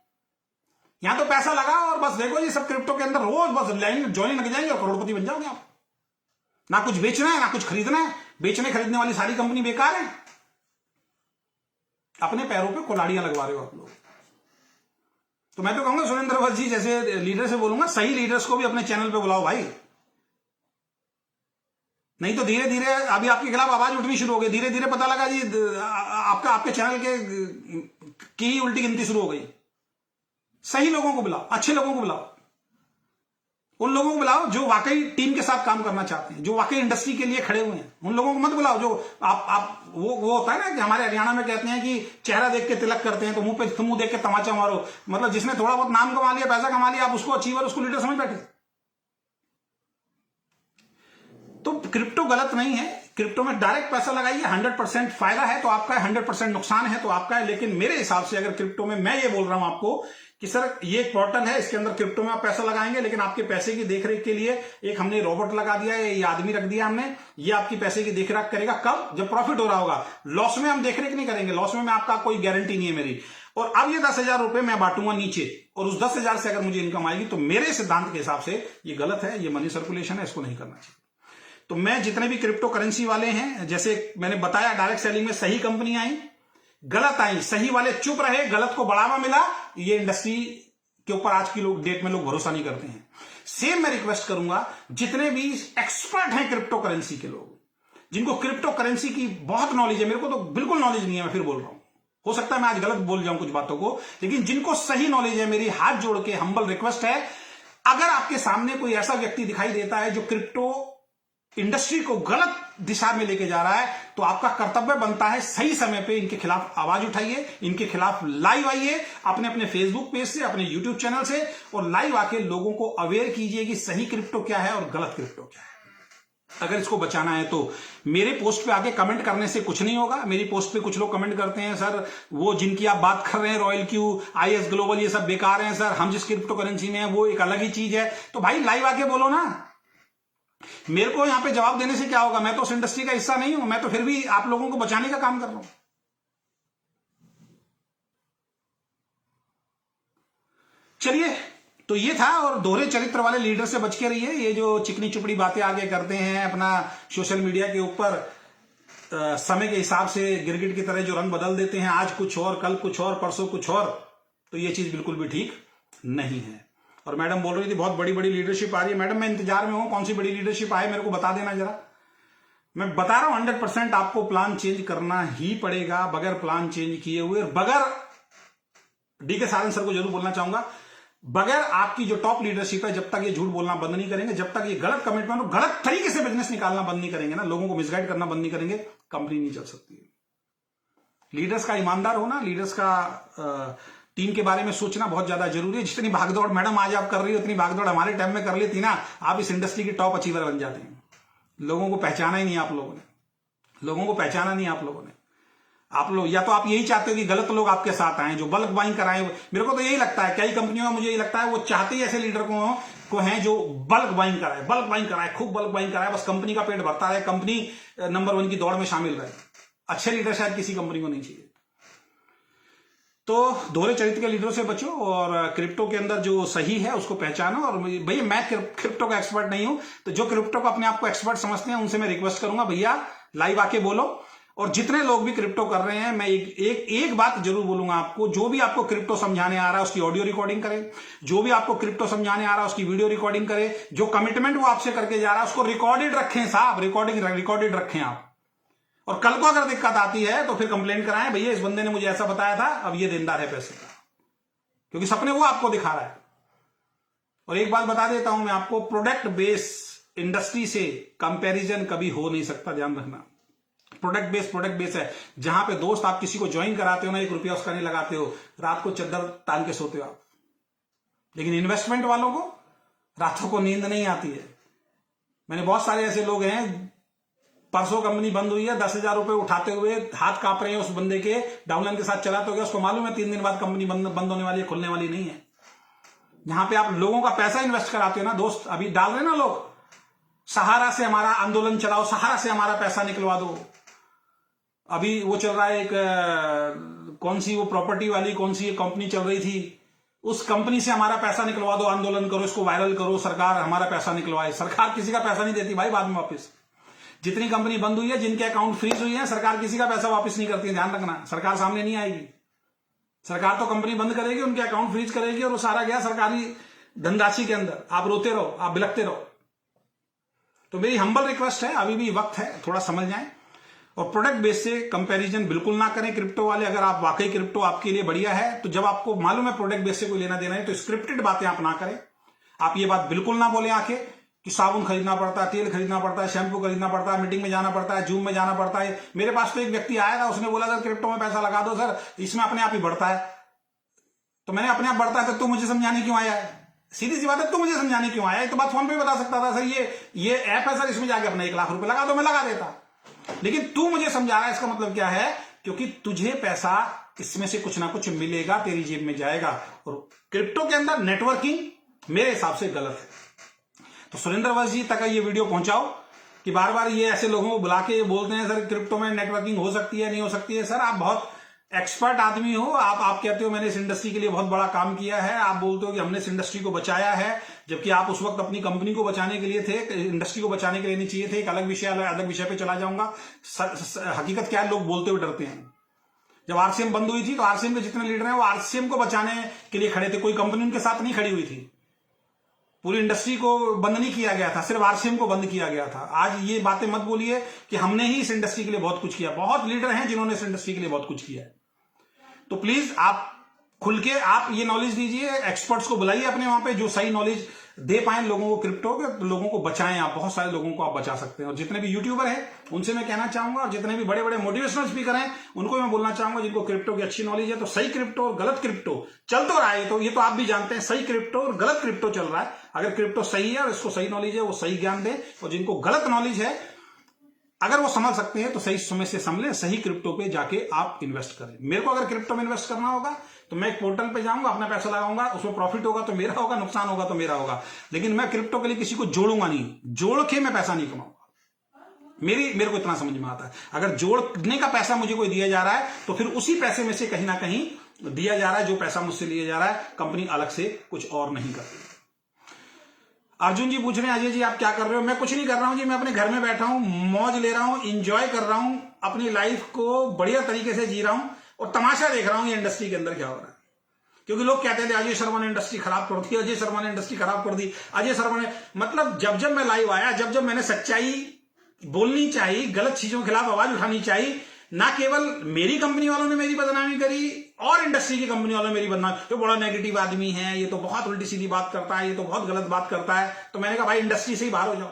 यहां तो पैसा लगाओ और बस देखो ये सब क्रिप्टो के अंदर रोज बस लाइन ज्वाइन लग जाएंगे और करोड़पति बन जाओगे आप। ना कुछ बेचना है, ना कुछ खरीदना है। बेचने खरीदने वाली सारी कंपनी बेकार है। अपने पैरों पे कुल्हाड़ियां लगवा रहे हो आप लोग। तो मैं तो कहूंगा सुरेंद्र वत्स जी जैसे लीडर से बोलूंगा, सही लीडर्स को भी अपने चैनल पे बुलाओ भाई। नहीं तो धीरे धीरे अभी आपके खिलाफ आवाज उठनी शुरू हो गई, धीरे धीरे पता लगा जी आपके चैनल की उल्टी गिनती शुरू हो गई। सही लोगों को बुलाओ, अच्छे लोगों को बुलाओ। उन लोगों को बुलाओ जो वाकई टीम के साथ काम करना चाहते हैं, जो वाकई इंडस्ट्री के लिए खड़े हुए हैं। उन लोगों को मत बुलाओ जो आप वो होता है ना कि हमारे हरियाणा में कहते हैं कि चेहरा देख के तिलक करते हैं, तो मुंह पे मुंह देख के तमाचा मारो। मतलब जिसने थोड़ा बहुत नाम कमा लिया, पैसा कमा लिया, आप उसको अचीवर, उसको लीडर समझ बैठे। तो क्रिप्टो गलत नहीं है, क्रिप्टो में डायरेक्ट पैसा लगाइए, 100% फायदा है तो आपका है, 100% नुकसान है तो आपका है। लेकिन मेरे हिसाब से अगर क्रिप्टो में, मैं ये बोल रहा हूं आपको कि सर ये एक पोर्टल है, इसके अंदर क्रिप्टो में आप पैसा लगाएंगे, लेकिन आपके पैसे की देखरेख के लिए एक हमने रोबोट लगा दिया है, ये आदमी रख दिया हमने, ये आपकी पैसे की देखरेख करेगा। कब? जब प्रॉफिट हो रहा होगा। लॉस में हम देखरेख नहीं करेंगे, लॉस में आपका कोई गारंटी नहीं है मेरी। और अब ये 10,000 रुपए मैं बांटूंगा नीचे, और उस 10,000 से अगर मुझे इनकम आएगी, तो मेरे सिद्धांत के हिसाब से ये गलत है, ये मनी सर्कुलेशन है, इसको नहीं करना चाहिए। तो मैं जितने भी क्रिप्टो करेंसी वाले हैं, जैसे मैंने बताया डायरेक्ट सेलिंग में सही कंपनी आई, गलत आई, सही वाले चुप रहे, गलत को बढ़ावा मिला, ये इंडस्ट्री के ऊपर आज की डेट में लोग भरोसा नहीं करते हैं। सेम मैं रिक्वेस्ट करूंगा जितने भी एक्सपर्ट हैं क्रिप्टो करेंसी के लोग, जिनको क्रिप्टो करेंसी की बहुत नॉलेज है, मेरे को तो बिल्कुल नॉलेज नहीं है, मैं फिर बोल रहा हूं, हो सकता है मैं आज गलत बोल जाऊं कुछ बातों को, लेकिन जिनको सही नॉलेज है, मेरी हाथ जोड़ के हम्बल रिक्वेस्ट है, अगर आपके सामने कोई ऐसा व्यक्ति दिखाई देता है जो क्रिप्टो इंडस्ट्री को गलत दिशा में लेके जा रहा है, तो आपका कर्तव्य बनता है सही समय पे इनके खिलाफ आवाज उठाइए, इनके खिलाफ लाइव आइए, अपने अपने फेसबुक पेज से, अपने यूट्यूब चैनल से, और लाइव आके लोगों को अवेयर कीजिए कि सही क्रिप्टो क्या है और गलत क्रिप्टो क्या है। अगर इसको बचाना है तो मेरे पोस्ट पे आके कमेंट करने से कुछ नहीं होगा। मेरी पोस्ट पे कुछ लोग कमेंट करते हैं, सर वो जिनकी आप बात कर रहे हैं, रॉयल क्यू, आईएस ग्लोबल, ये सब बेकार हैं सर, हम जिस क्रिप्टो करेंसी में है वो एक अलग ही चीज है। तो भाई लाइव आके बोलो ना, मेरे को यहां पे जवाब देने से क्या होगा? मैं तो उस इंडस्ट्री का हिस्सा नहीं हूं, मैं तो फिर भी आप लोगों को बचाने का काम कर रहा हूं। चलिए, तो ये था। और दोहरे चरित्र वाले लीडर से बच के रहिए, ये जो चिकनी चुपड़ी बातें आगे करते हैं अपना सोशल मीडिया के ऊपर, समय के हिसाब से गिरगिट की तरह जो रंग बदल देते हैं, आज कुछ और, कल कुछ और, परसों कुछ और, तो ये चीज बिल्कुल भी ठीक नहीं है। और मैडम बोल रही थी बहुत बड़ी बड़ी लीडरशिप आ रही है। मैडम मैं इंतजार में हूं, कौन सी बड़ी लीडरशिप आए मेरे को बता देना जरा। मैं बता रहा हूं 100% आपको प्लान चेंज करना ही पड़ेगा, बगैर प्लान चेंज किए हुए, बगैर, डीके सारन सर को जरूर बोलना चाहूंगा, बगैर आपकी जो टॉप लीडरशिप है, जब तक ये झूठ बोलना बंद नहीं करेंगे, जब तक ये गलत कमिटमेंट और गलत तरीके से बिजनेस निकालना बंद नहीं करेंगे ना, लोगों को मिसगाइड करना बंद नहीं करेंगे, कंपनी नहीं चल सकती। लीडर्स का ईमानदार होना, लीडर्स का टीम के बारे में सोचना बहुत ज्यादा जरूरी है। जितनी भागदौड़ मैडम आज आप कर रही हो, उतनी भागदौड़ हमारे टाइम में कर ली थी ना, आप इस इंडस्ट्री की टॉप अचीवर बन जाते हैं। लोगों को पहचाना ही नहीं आप लोगों ने, लोगों को पहचाना नहीं आप लोगों ने। आप लोग या तो आप यही चाहते हो कि गलत लोग आपके साथ आए, जो बल्क बाइंग कराएं। मेरे को तो यही लगता है, कई कंपनियों में मुझे यही लगता है वो चाहते ही ऐसे लीडर को हैं जो बल्क बाइंग कराए, बल्क बाइंग कराए, खूब बल्क बाइंग कराए, बस कंपनी का पेट भरता रहे, कंपनी नंबर 1 की दौड़ में शामिल रहे। अच्छे लीडर शायद किसी कंपनी को नहीं चाहिए। तो दोहरे चरित्र के लीडरों से बचो, और क्रिप्टो के अंदर जो सही है उसको पहचानो। और भैया मैं क्रिप्टो का एक्सपर्ट नहीं हूं, तो जो क्रिप्टो को अपने आप को एक्सपर्ट समझते हैं उनसे मैं रिक्वेस्ट करूंगा, भैया लाइव आके बोलो। और जितने लोग भी क्रिप्टो कर रहे हैं, मैं एक बात जरूर बोलूंगा आपको, जो भी आपको क्रिप्टो समझाने आ रहा है उसकी ऑडियो रिकॉर्डिंग करें, जो भी आपको क्रिप्टो समझाने आ रहा है उसकी वीडियो रिकॉर्डिंग करें, जो कमिटमेंट वो आपसे करके जा रहा है उसको रिकॉर्डेड रखें साहब, रिकॉर्डेड रखें आप। और कल को अगर दिक्कत आती है तो फिर कंप्लेंट कराएं, भैया इस बंदे ने मुझे ऐसा बताया था, अब ये देनदार है पैसे का, क्योंकि सपने वो आपको दिखा रहा है। और एक बात बता देता हूं मैं आपको, प्रोडक्ट बेस इंडस्ट्री से कंपैरिजन कभी हो नहीं सकता, ध्यान रखना। प्रोडक्ट बेस है, जहां पे दोस्त आप किसी को ज्वाइन कराते हो ना, 1 रुपया उसका नहीं लगाते हो, रात को चद्दर तान के सोते हो आप। लेकिन इन्वेस्टमेंट वालों को रातों को नींद नहीं आती है। मैंने बहुत सारे ऐसे लोग हैं, परसों कंपनी बंद हुई है, 10,000 रुपए उठाते हुए हाथ कांप रहे हैं उस बंदे के, डाउनलाइन के साथ चलाते हो गया, उसको मालूम है 3 दिन बाद कंपनी बंद होने वाली है, खुलने वाली नहीं है। यहां पे आप लोगों का पैसा इन्वेस्ट कराते हो ना दोस्त, अभी डाल रहे ना लोग, सहारा से हमारा आंदोलन चलाओ, सहारा से हमारा पैसा निकलवा दो। अभी वो चल रहा है एक कौन सी वो प्रॉपर्टी वाली कौन सी कंपनी चल रही थी, उस कंपनी से हमारा पैसा निकलवा दो, आंदोलन करो, इसको वायरल करो, सरकार हमारा पैसा निकलवाए। सरकार किसी का पैसा नहीं देती भाई बाद में वापस। जितनी कंपनी बंद हुई है, जिनके अकाउंट फ्रीज हुई है, सरकार किसी का पैसा वापस नहीं करती है, ध्यान रखना। सरकार सामने नहीं आएगी, सरकार तो कंपनी बंद करेगी, उनके अकाउंट फ्रीज करेगी, और वो सारा गया सरकारी धनराशि के अंदर। आप रोते रहो, आप बिलखते रहो। तो मेरी हम्बल रिक्वेस्ट है, अभी भी वक्त है, थोड़ा समझ जाएं। और प्रोडक्ट बेस से कंपैरिजन बिल्कुल ना करें क्रिप्टो वाले। अगर आप वाकई क्रिप्टो आपके लिए बढ़िया है, तो जब आपको मालूम है प्रोडक्ट बेस से कोई लेना देना है, तो स्क्रिप्टेड बातें आप ना करें। आप ये बात बिल्कुल ना बोले आके कि साबुन खरीदना पड़ता है, तेल खरीदना पड़ता है, शैम्पू खरीदना पड़ता है, मीटिंग में जाना पड़ता है, जूम में जाना पड़ता है। मेरे पास तो एक व्यक्ति आया था, उसने बोला सर क्रिप्टो में पैसा लगा दो सर, इसमें अपने आप ही बढ़ता है। तो मैंने अपने आप बढ़ता है तो तू मुझे समझाने क्यों आया है? सीधी सी बात है, तू मुझे समझाने क्यों आया? तो बात फोन पे बता सकता था, सर ये ऐप है सर, इसमें जाके अपना 1 लाख रुपए लगा दो, मैं लगा देता। लेकिन तू मुझे समझा रहा है, इसका मतलब क्या है? क्योंकि तुझे पैसा इसमें से कुछ ना कुछ मिलेगा, तेरी जेब में जाएगा। और क्रिप्टो के अंदर नेटवर्किंग मेरे हिसाब से गलत है। तो सुरेंद्र वंश जी तक ये वीडियो पहुंचाओ कि बार बार ये ऐसे लोगों को बुला के बोलते हैं सर क्रिप्टो में नेटवर्किंग हो सकती है, नहीं हो सकती है। सर आप बहुत एक्सपर्ट आदमी हो, आप कहते हो मैंने इस इंडस्ट्री के लिए बहुत बड़ा काम किया है, आप बोलते हो कि हमने इस इंडस्ट्री को बचाया है, जबकि आप उस वक्त अपनी कंपनी को बचाने के लिए थे, इंडस्ट्री को बचाने के लिए नहीं चाहिए थे। एक अलग विषय पे चला जाऊंगा। हकीकत क्या है, लोग बोलते हुए डरते हैं। जब आरसीएम बंद हुई थी तो आरसीएम के जितने लीडर हैं वो आरसीएम को बचाने के लिए खड़े थे, कोई कंपनी उनके साथ नहीं खड़ी हुई थी। पूरी इंडस्ट्री को बंद नहीं किया गया था, सिर्फ आरसीएम को बंद किया गया था। आज ये बातें मत बोलिए कि हमने ही इस इंडस्ट्री के लिए बहुत कुछ किया। बहुत लीडर हैं जिन्होंने इस इंडस्ट्री के लिए बहुत कुछ किया है। तो प्लीज आप खुल के आप ये नॉलेज दीजिए, एक्सपर्ट्स को बुलाइए अपने वहां पे जो सही नॉलेज दे पाए लोगों को क्रिप्टो के, तो लोगों को बचाएं। आप बहुत सारे लोगों को आप बचा सकते हैं। और जितने भी यूट्यूबर हैं उनसे मैं कहना चाहूंगा, और जितने भी बड़े बड़े मोटिवेशनल स्पीकर हैं उनको मैं बोलना चाहूंगा, जिनको क्रिप्टो की अच्छी नॉलेज है, तो सही क्रिप्टो और गलत क्रिप्टो चल तो रहा है, तो ये तो आप भी जानते हैं, सही क्रिप्टो और गलत क्रिप्टो चल रहा है। अगर क्रिप्टो सही है और इसको सही नॉलेज है, वो सही ज्ञान दे, और जिनको गलत नॉलेज है अगर वो समझ सकते हैं तो सही समय से समझें, सही क्रिप्टो पे जाके आप इन्वेस्ट करें। मेरे को अगर क्रिप्टो में इन्वेस्ट करना होगा तो मैं एक पोर्टल पे जाऊंगा, अपना पैसा लगाऊंगा, उसमें प्रॉफिट होगा तो मेरा होगा, नुकसान होगा तो मेरा होगा। लेकिन मैं क्रिप्टो के लिए किसी को जोड़ूंगा नहीं, जोड़ के मैं पैसा नहीं कमाऊंगा। मेरे को इतना समझ में आता है, अगर जोड़ने का पैसा मुझे कोई दिया जा रहा है तो फिर उसी पैसे में से कहीं ना कहीं दिया जा रहा है, जो पैसा मुझसे लिया जा रहा है, कंपनी अलग से कुछ और नहीं करती। अर्जुन जी पूछ रहे हैं अजय जी आप क्या कर रहे हो? मैं कुछ नहीं कर रहा हूं जी, मैं अपने घर में बैठा हूं, मौज ले रहा हूं, इंजॉय कर रहा हूं, अपनी लाइफ को बढ़िया तरीके से जी रहा हूं और तमाशा देख रहा हूं ये इंडस्ट्री के अंदर क्या हो रहा है। क्योंकि लोग कहते थे अजय शर्मा ने इंडस्ट्री खराब कर दी, अजय शर्मा ने इंडस्ट्री खराब कर दी, अजय शर्मा ने, मतलब जब मैं लाइव आया, जब मैंने सच्चाई बोलनी चाहिए, गलत चीजों के खिलाफ आवाज उठानी चाहिए, ना केवल मेरी कंपनी वालों ने मेरी बदनामी करी और इंडस्ट्री की कंपनी वालों ने मेरी बदनामी, ये बड़ा नेगेटिव आदमी है, ये तो बहुत उल्टी सीधी बात करता है, ये तो बहुत गलत बात करता है। तो मैंने कहा भाई इंडस्ट्री से ही बाहर हो जाओ।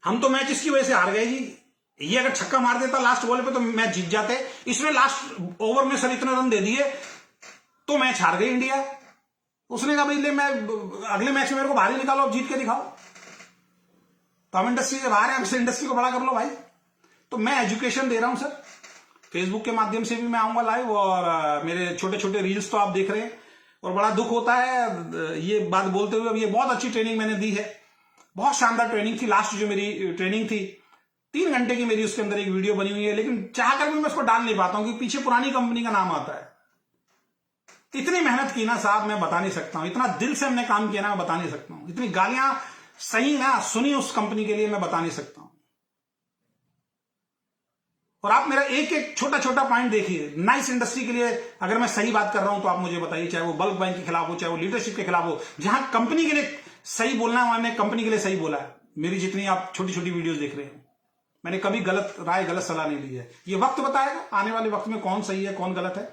हम तो मैच इसकी वजह से हार गए जी। ये अगर छक्का मार देता लास्ट बॉल पे तो मैच जीत जाते, इसने लास्ट ओवर में सर इतने रन दे दिए तो मैच हार गई इंडिया। उसने कहा भाई मैं अगले मैच में मेरे को बाहर ही निकालो, अब जीत के दिखाओ। तो हम इंडस्ट्री से बाहर है, इंडस्ट्री को बड़ा कर लो भाई। तो मैं एजुकेशन दे रहा हूं सर, फेसबुक के माध्यम से भी मैं आऊंगा लाइव, और मेरे छोटे छोटे रील्स तो आप देख रहे हैं। और बड़ा दुख होता है ये बात बोलते हुए, अब ये बहुत अच्छी ट्रेनिंग मैंने दी है, बहुत शानदार ट्रेनिंग थी। लास्ट जो मेरी ट्रेनिंग थी 3 घंटे की मेरी, उसके अंदर एक वीडियो बनी हुई है, लेकिन चाह कर भी मैं उसको डाल नहीं पाता हूं क्योंकि पीछे पुरानी कंपनी का नाम आता है। इतनी मेहनत की ना साहब मैं बता नहीं सकता हूं, इतना दिल से हमने काम किया ना मैं बता नहीं सकता हूं, इतनी गालियां सही ना सुनी उस कंपनी के लिए मैं बता नहीं सकता हूं। और आप मेरा एक एक छोटा छोटा पॉइंट देखिए, नाइस इंडस्ट्री के लिए अगर मैं सही बात कर रहा हूं तो आप मुझे बताइए, चाहे वो बल्क बैंक के खिलाफ हो, चाहे वो लीडरशिप के खिलाफ हो, जहां कंपनी के लिए सही बोलना है मैंने कंपनी के लिए सही बोला है। मेरी जितनी आप छोटी छोटी वीडियोस देख रहे हैं, मैंने कभी गलत राय गलत सलाह नहीं ली है। ये वक्त बताएगा आने वाले वक्त में कौन सही है कौन गलत है।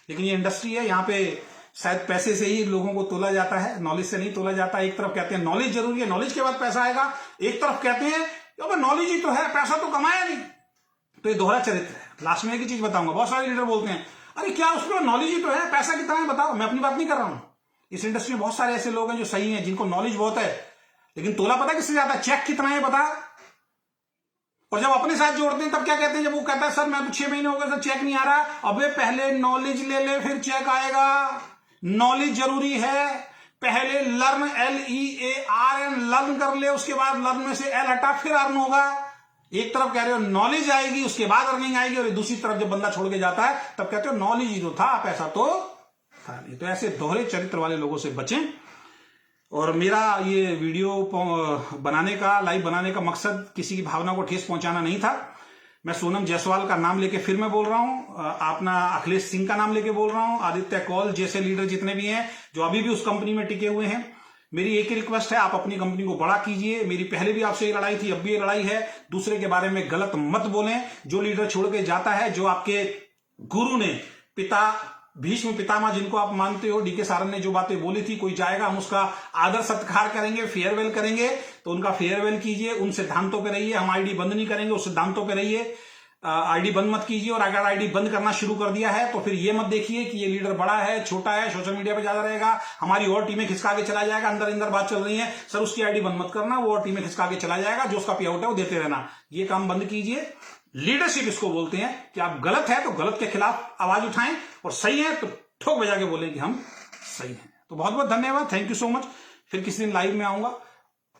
लेकिन ये इंडस्ट्री है, यहाँ पे शायद पैसे से ही लोगों को तोला जाता है, नॉलेज से नहीं तोला जाता। एक तरफ कहते हैं नॉलेज जरूरी है, नॉलेज के बाद पैसा आएगा, एक तरफ कहते हैं नॉलेज ही तो है, पैसा तो कमाया नहीं। तो ये दोहरा चरित्र है। लास्ट में एक ही चीज बताऊंगा, बहुत सारे लीडर बोलते हैं अरे क्या उसमें नॉलेज ही तो है, पैसा कितना है बताओ। मैं अपनी बात नहीं कर रहा हूं, इस इंडस्ट्री में बहुत सारे ऐसे लोग हैं जो सही हैं, जिनको नॉलेज बहुत है, लेकिन तोला पता किससे जाता है, चेक कितना है बता। और जब अपने साथ जोड़ते हैं तब क्या कहते हैं, जब वो कहता है सर मैं तो 6 महीने हो गए सर चेक नहीं आ रहा, अबे पहले नॉलेज ले ले फिर चेक आएगा। नॉलेज जरूरी है, पहले लर्न LEARN लर्न कर ले, उसके बाद लर्न में से L हटा फिर अर्न होगा। एक तरफ कह रहे हो नॉलेज आएगी उसके बाद अर्निंग आएगी, और दूसरी तरफ जब बंदा छोड़ के जाता है तब कहते हो नॉलेज ही तो था पैसा तो था नहीं। तो ऐसे दोहरे चरित्र वाले लोगों से बचें। और मेरा ये वीडियो बनाने का, लाइव बनाने का मकसद किसी की भावना को ठेस पहुंचाना नहीं था। मैं सोनम जायसवाल का नाम लेके फिर मैं बोल रहा हूं, अपना अखिलेश सिंह का नाम लेके बोल रहा हूं, आदित्य कौल जैसे लीडर जितने भी हैं जो अभी भी उस कंपनी में टिके हुए हैं, मेरी एक ही रिक्वेस्ट है, आप अपनी कंपनी को बड़ा कीजिए। मेरी पहले भी आपसे ये लड़ाई थी, अब भी ये लड़ाई है। दूसरे के बारे में गलत मत बोलें। जो लीडर छोड़ के जाता है, जो आपके गुरु ने, पिता भीष्म पितामह जिनको आप मानते हो, डीके सारन ने जो बातें बोली थी, कोई जाएगा हम उसका आदर सत्कार करेंगे, फेयरवेल करेंगे, तो उनका फेयरवेल कीजिए, उन सिद्धांतों पे रहिए। हम आईडी बंद नहीं करेंगे, उस सिद्धांतों पे रहिए। आईडी बंद मत कीजिए, और अगर आईडी बंद करना शुरू कर दिया है तो फिर ये मत देखिए कि ये लीडर बड़ा है, छोटा है, सोशल मीडिया पे ज्यादा रहेगा, हमारी और टीमें खिसका के चला जाएगा। अंदर अंदर बात चल रही है, सर उसकी आईडी बंद मत करना, वो और टीमें खिसका के चला जाएगा, जो उसका पे आउट है वो देते रहना। ये काम बंद कीजिए। लीडरशिप इसको बोलते हैं कि आप गलत है तो गलत के खिलाफ आवाज उठाएं, और सही है तो ठोक बजा के बोलें कि हम सही हैं। तो बहुत बहुत धन्यवाद, थैंक यू सो मच। फिर किसी दिन लाइव में आऊंगा।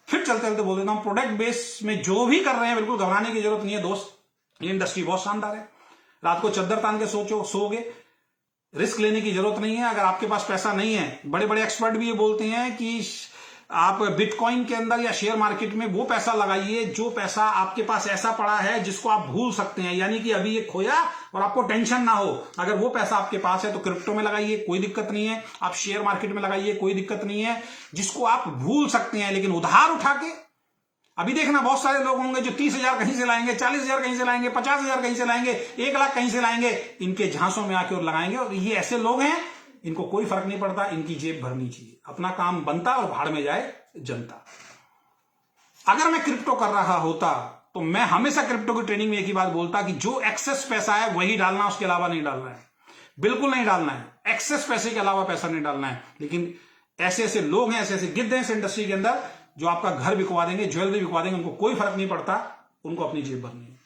फिर चलते चलते बोल देता हूं, प्रोडक्ट बेस में जो भी कर रहे हैं बिल्कुल घबराने की जरूरत नहीं है दोस्त। ये इंडस्ट्री बहुत शानदार है। रात को चद्दर तान के सोओगे, रिस्क लेने की जरूरत नहीं है। अगर आपके पास पैसा नहीं है, बड़े बड़े एक्सपर्ट भी ये बोलते हैं कि आप बिटकॉइन के अंदर या शेयर मार्केट में वो पैसा लगाइए जो पैसा आपके पास ऐसा पड़ा है जिसको आप भूल सकते हैं, यानी कि अभी ये खोया और आपको टेंशन ना हो। अगर वो पैसा आपके पास है तो क्रिप्टो में लगाइए, कोई दिक्कत नहीं है। आप शेयर मार्केट में लगाइए, कोई दिक्कत नहीं है। जिसको आप भूल सकते हैं, लेकिन उधार उठा के, अभी देखना बहुत सारे लोग होंगे जो 30,000 कहीं से लाएंगे, 40,000 कहीं से लाएंगे, 50,000 कहीं से लाएंगे, 1 लाख कहीं से लाएंगे, इनके झांसों में आके और लगाएंगे। और ये ऐसे लोग हैं, इनको कोई फर्क नहीं पड़ता, इनकी जेब भरनी चाहिए, अपना काम बनता और भाड़ में जाए जनता। अगर मैं क्रिप्टो कर रहा होता तो मैं हमेशा क्रिप्टो की ट्रेनिंग में एक ही बात बोलता कि जो एक्सेस पैसा है वही डालना, उसके अलावा नहीं डालना है, बिल्कुल नहीं डालना है। एक्सेस पैसे के अलावा पैसा नहीं डालना है। लेकिन ऐसे ऐसे लोग हैं, ऐसे ऐसे गिद्ध हैं इस इंडस्ट्री के अंदर जो आपका घर बिकवा देंगे, ज्वेलरी बिकवा देंगे, उनको कोई फर्क नहीं पड़ता, उनको अपनी जेब भरनी है।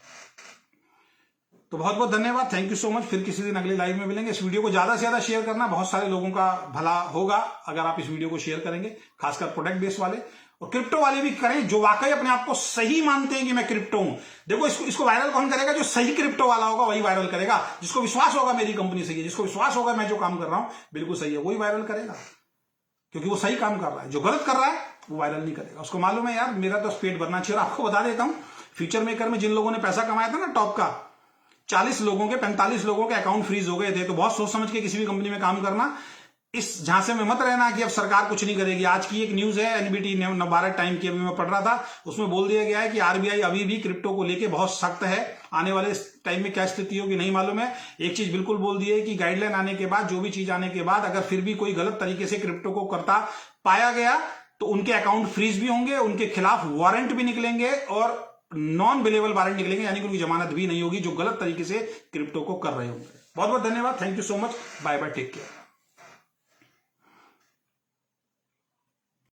तो बहुत बहुत धन्यवाद, थैंक यू सो मच। फिर किसी दिन अगले लाइव में मिलेंगे। इस वीडियो को ज्यादा से ज्यादा शेयर करना, बहुत सारे लोगों का भला होगा अगर आप इस वीडियो को शेयर करेंगे, खासकर प्रोडक्ट बेस वाले, और क्रिप्टो वाले भी करें जो वाकई अपने आप को सही मानते हैं कि मैं क्रिप्टो हूं। देखो इसको वायरल कौन करेगा? जो सही क्रिप्टो वाला होगा वही वायरल करेगा। जिसको विश्वास होगा मेरी कंपनी सही है, जिसको विश्वास होगा मैं जो काम कर रहा हूं बिल्कुल सही है, वही वायरल करेगा, क्योंकि वो सही काम कर रहा है। जो गलत कर रहा है वो वायरल नहीं करेगा। उसको मालूम है यार मेरा तो पेट भरना चाहिए। और आपको बता देता हूं, फ्यूचर मेकर में जिन लोगों ने पैसा कमाया था ना टॉप का, 40 लोगों के 45 लोगों के अकाउंट फ्रीज हो गए थे। तो बहुत सोच समझ के किसी भी कंपनी में काम करना। इस झांसे में मत रहना कि अब सरकार कुछ नहीं करेगी। आज की एक न्यूज है एनबीटी भारत टाइम की, अभी मैं पढ़ रहा था, उसमें बोल दिया गया है कि आरबीआई अभी भी क्रिप्टो को लेके बहुत सख्त है। आने वाले टाइम में क्या स्थिति होगी नहीं मालूम है। एक चीज बिल्कुल बोल दी है कि गाइडलाइन आने के बाद, जो भी चीज आने के बाद, अगर फिर भी कोई गलत तरीके से क्रिप्टो को करता पाया गया तो उनके अकाउंट फ्रीज भी होंगे, उनके खिलाफ वारंट भी निकलेंगे और नॉन बिलेबल वारंट निकलेंगे, यानी कि उनकी जमानत भी नहीं होगी जो गलत तरीके से क्रिप्टो को कर रहे होंगे। बहुत बहुत धन्यवाद, thank you so much, bye bye, take care.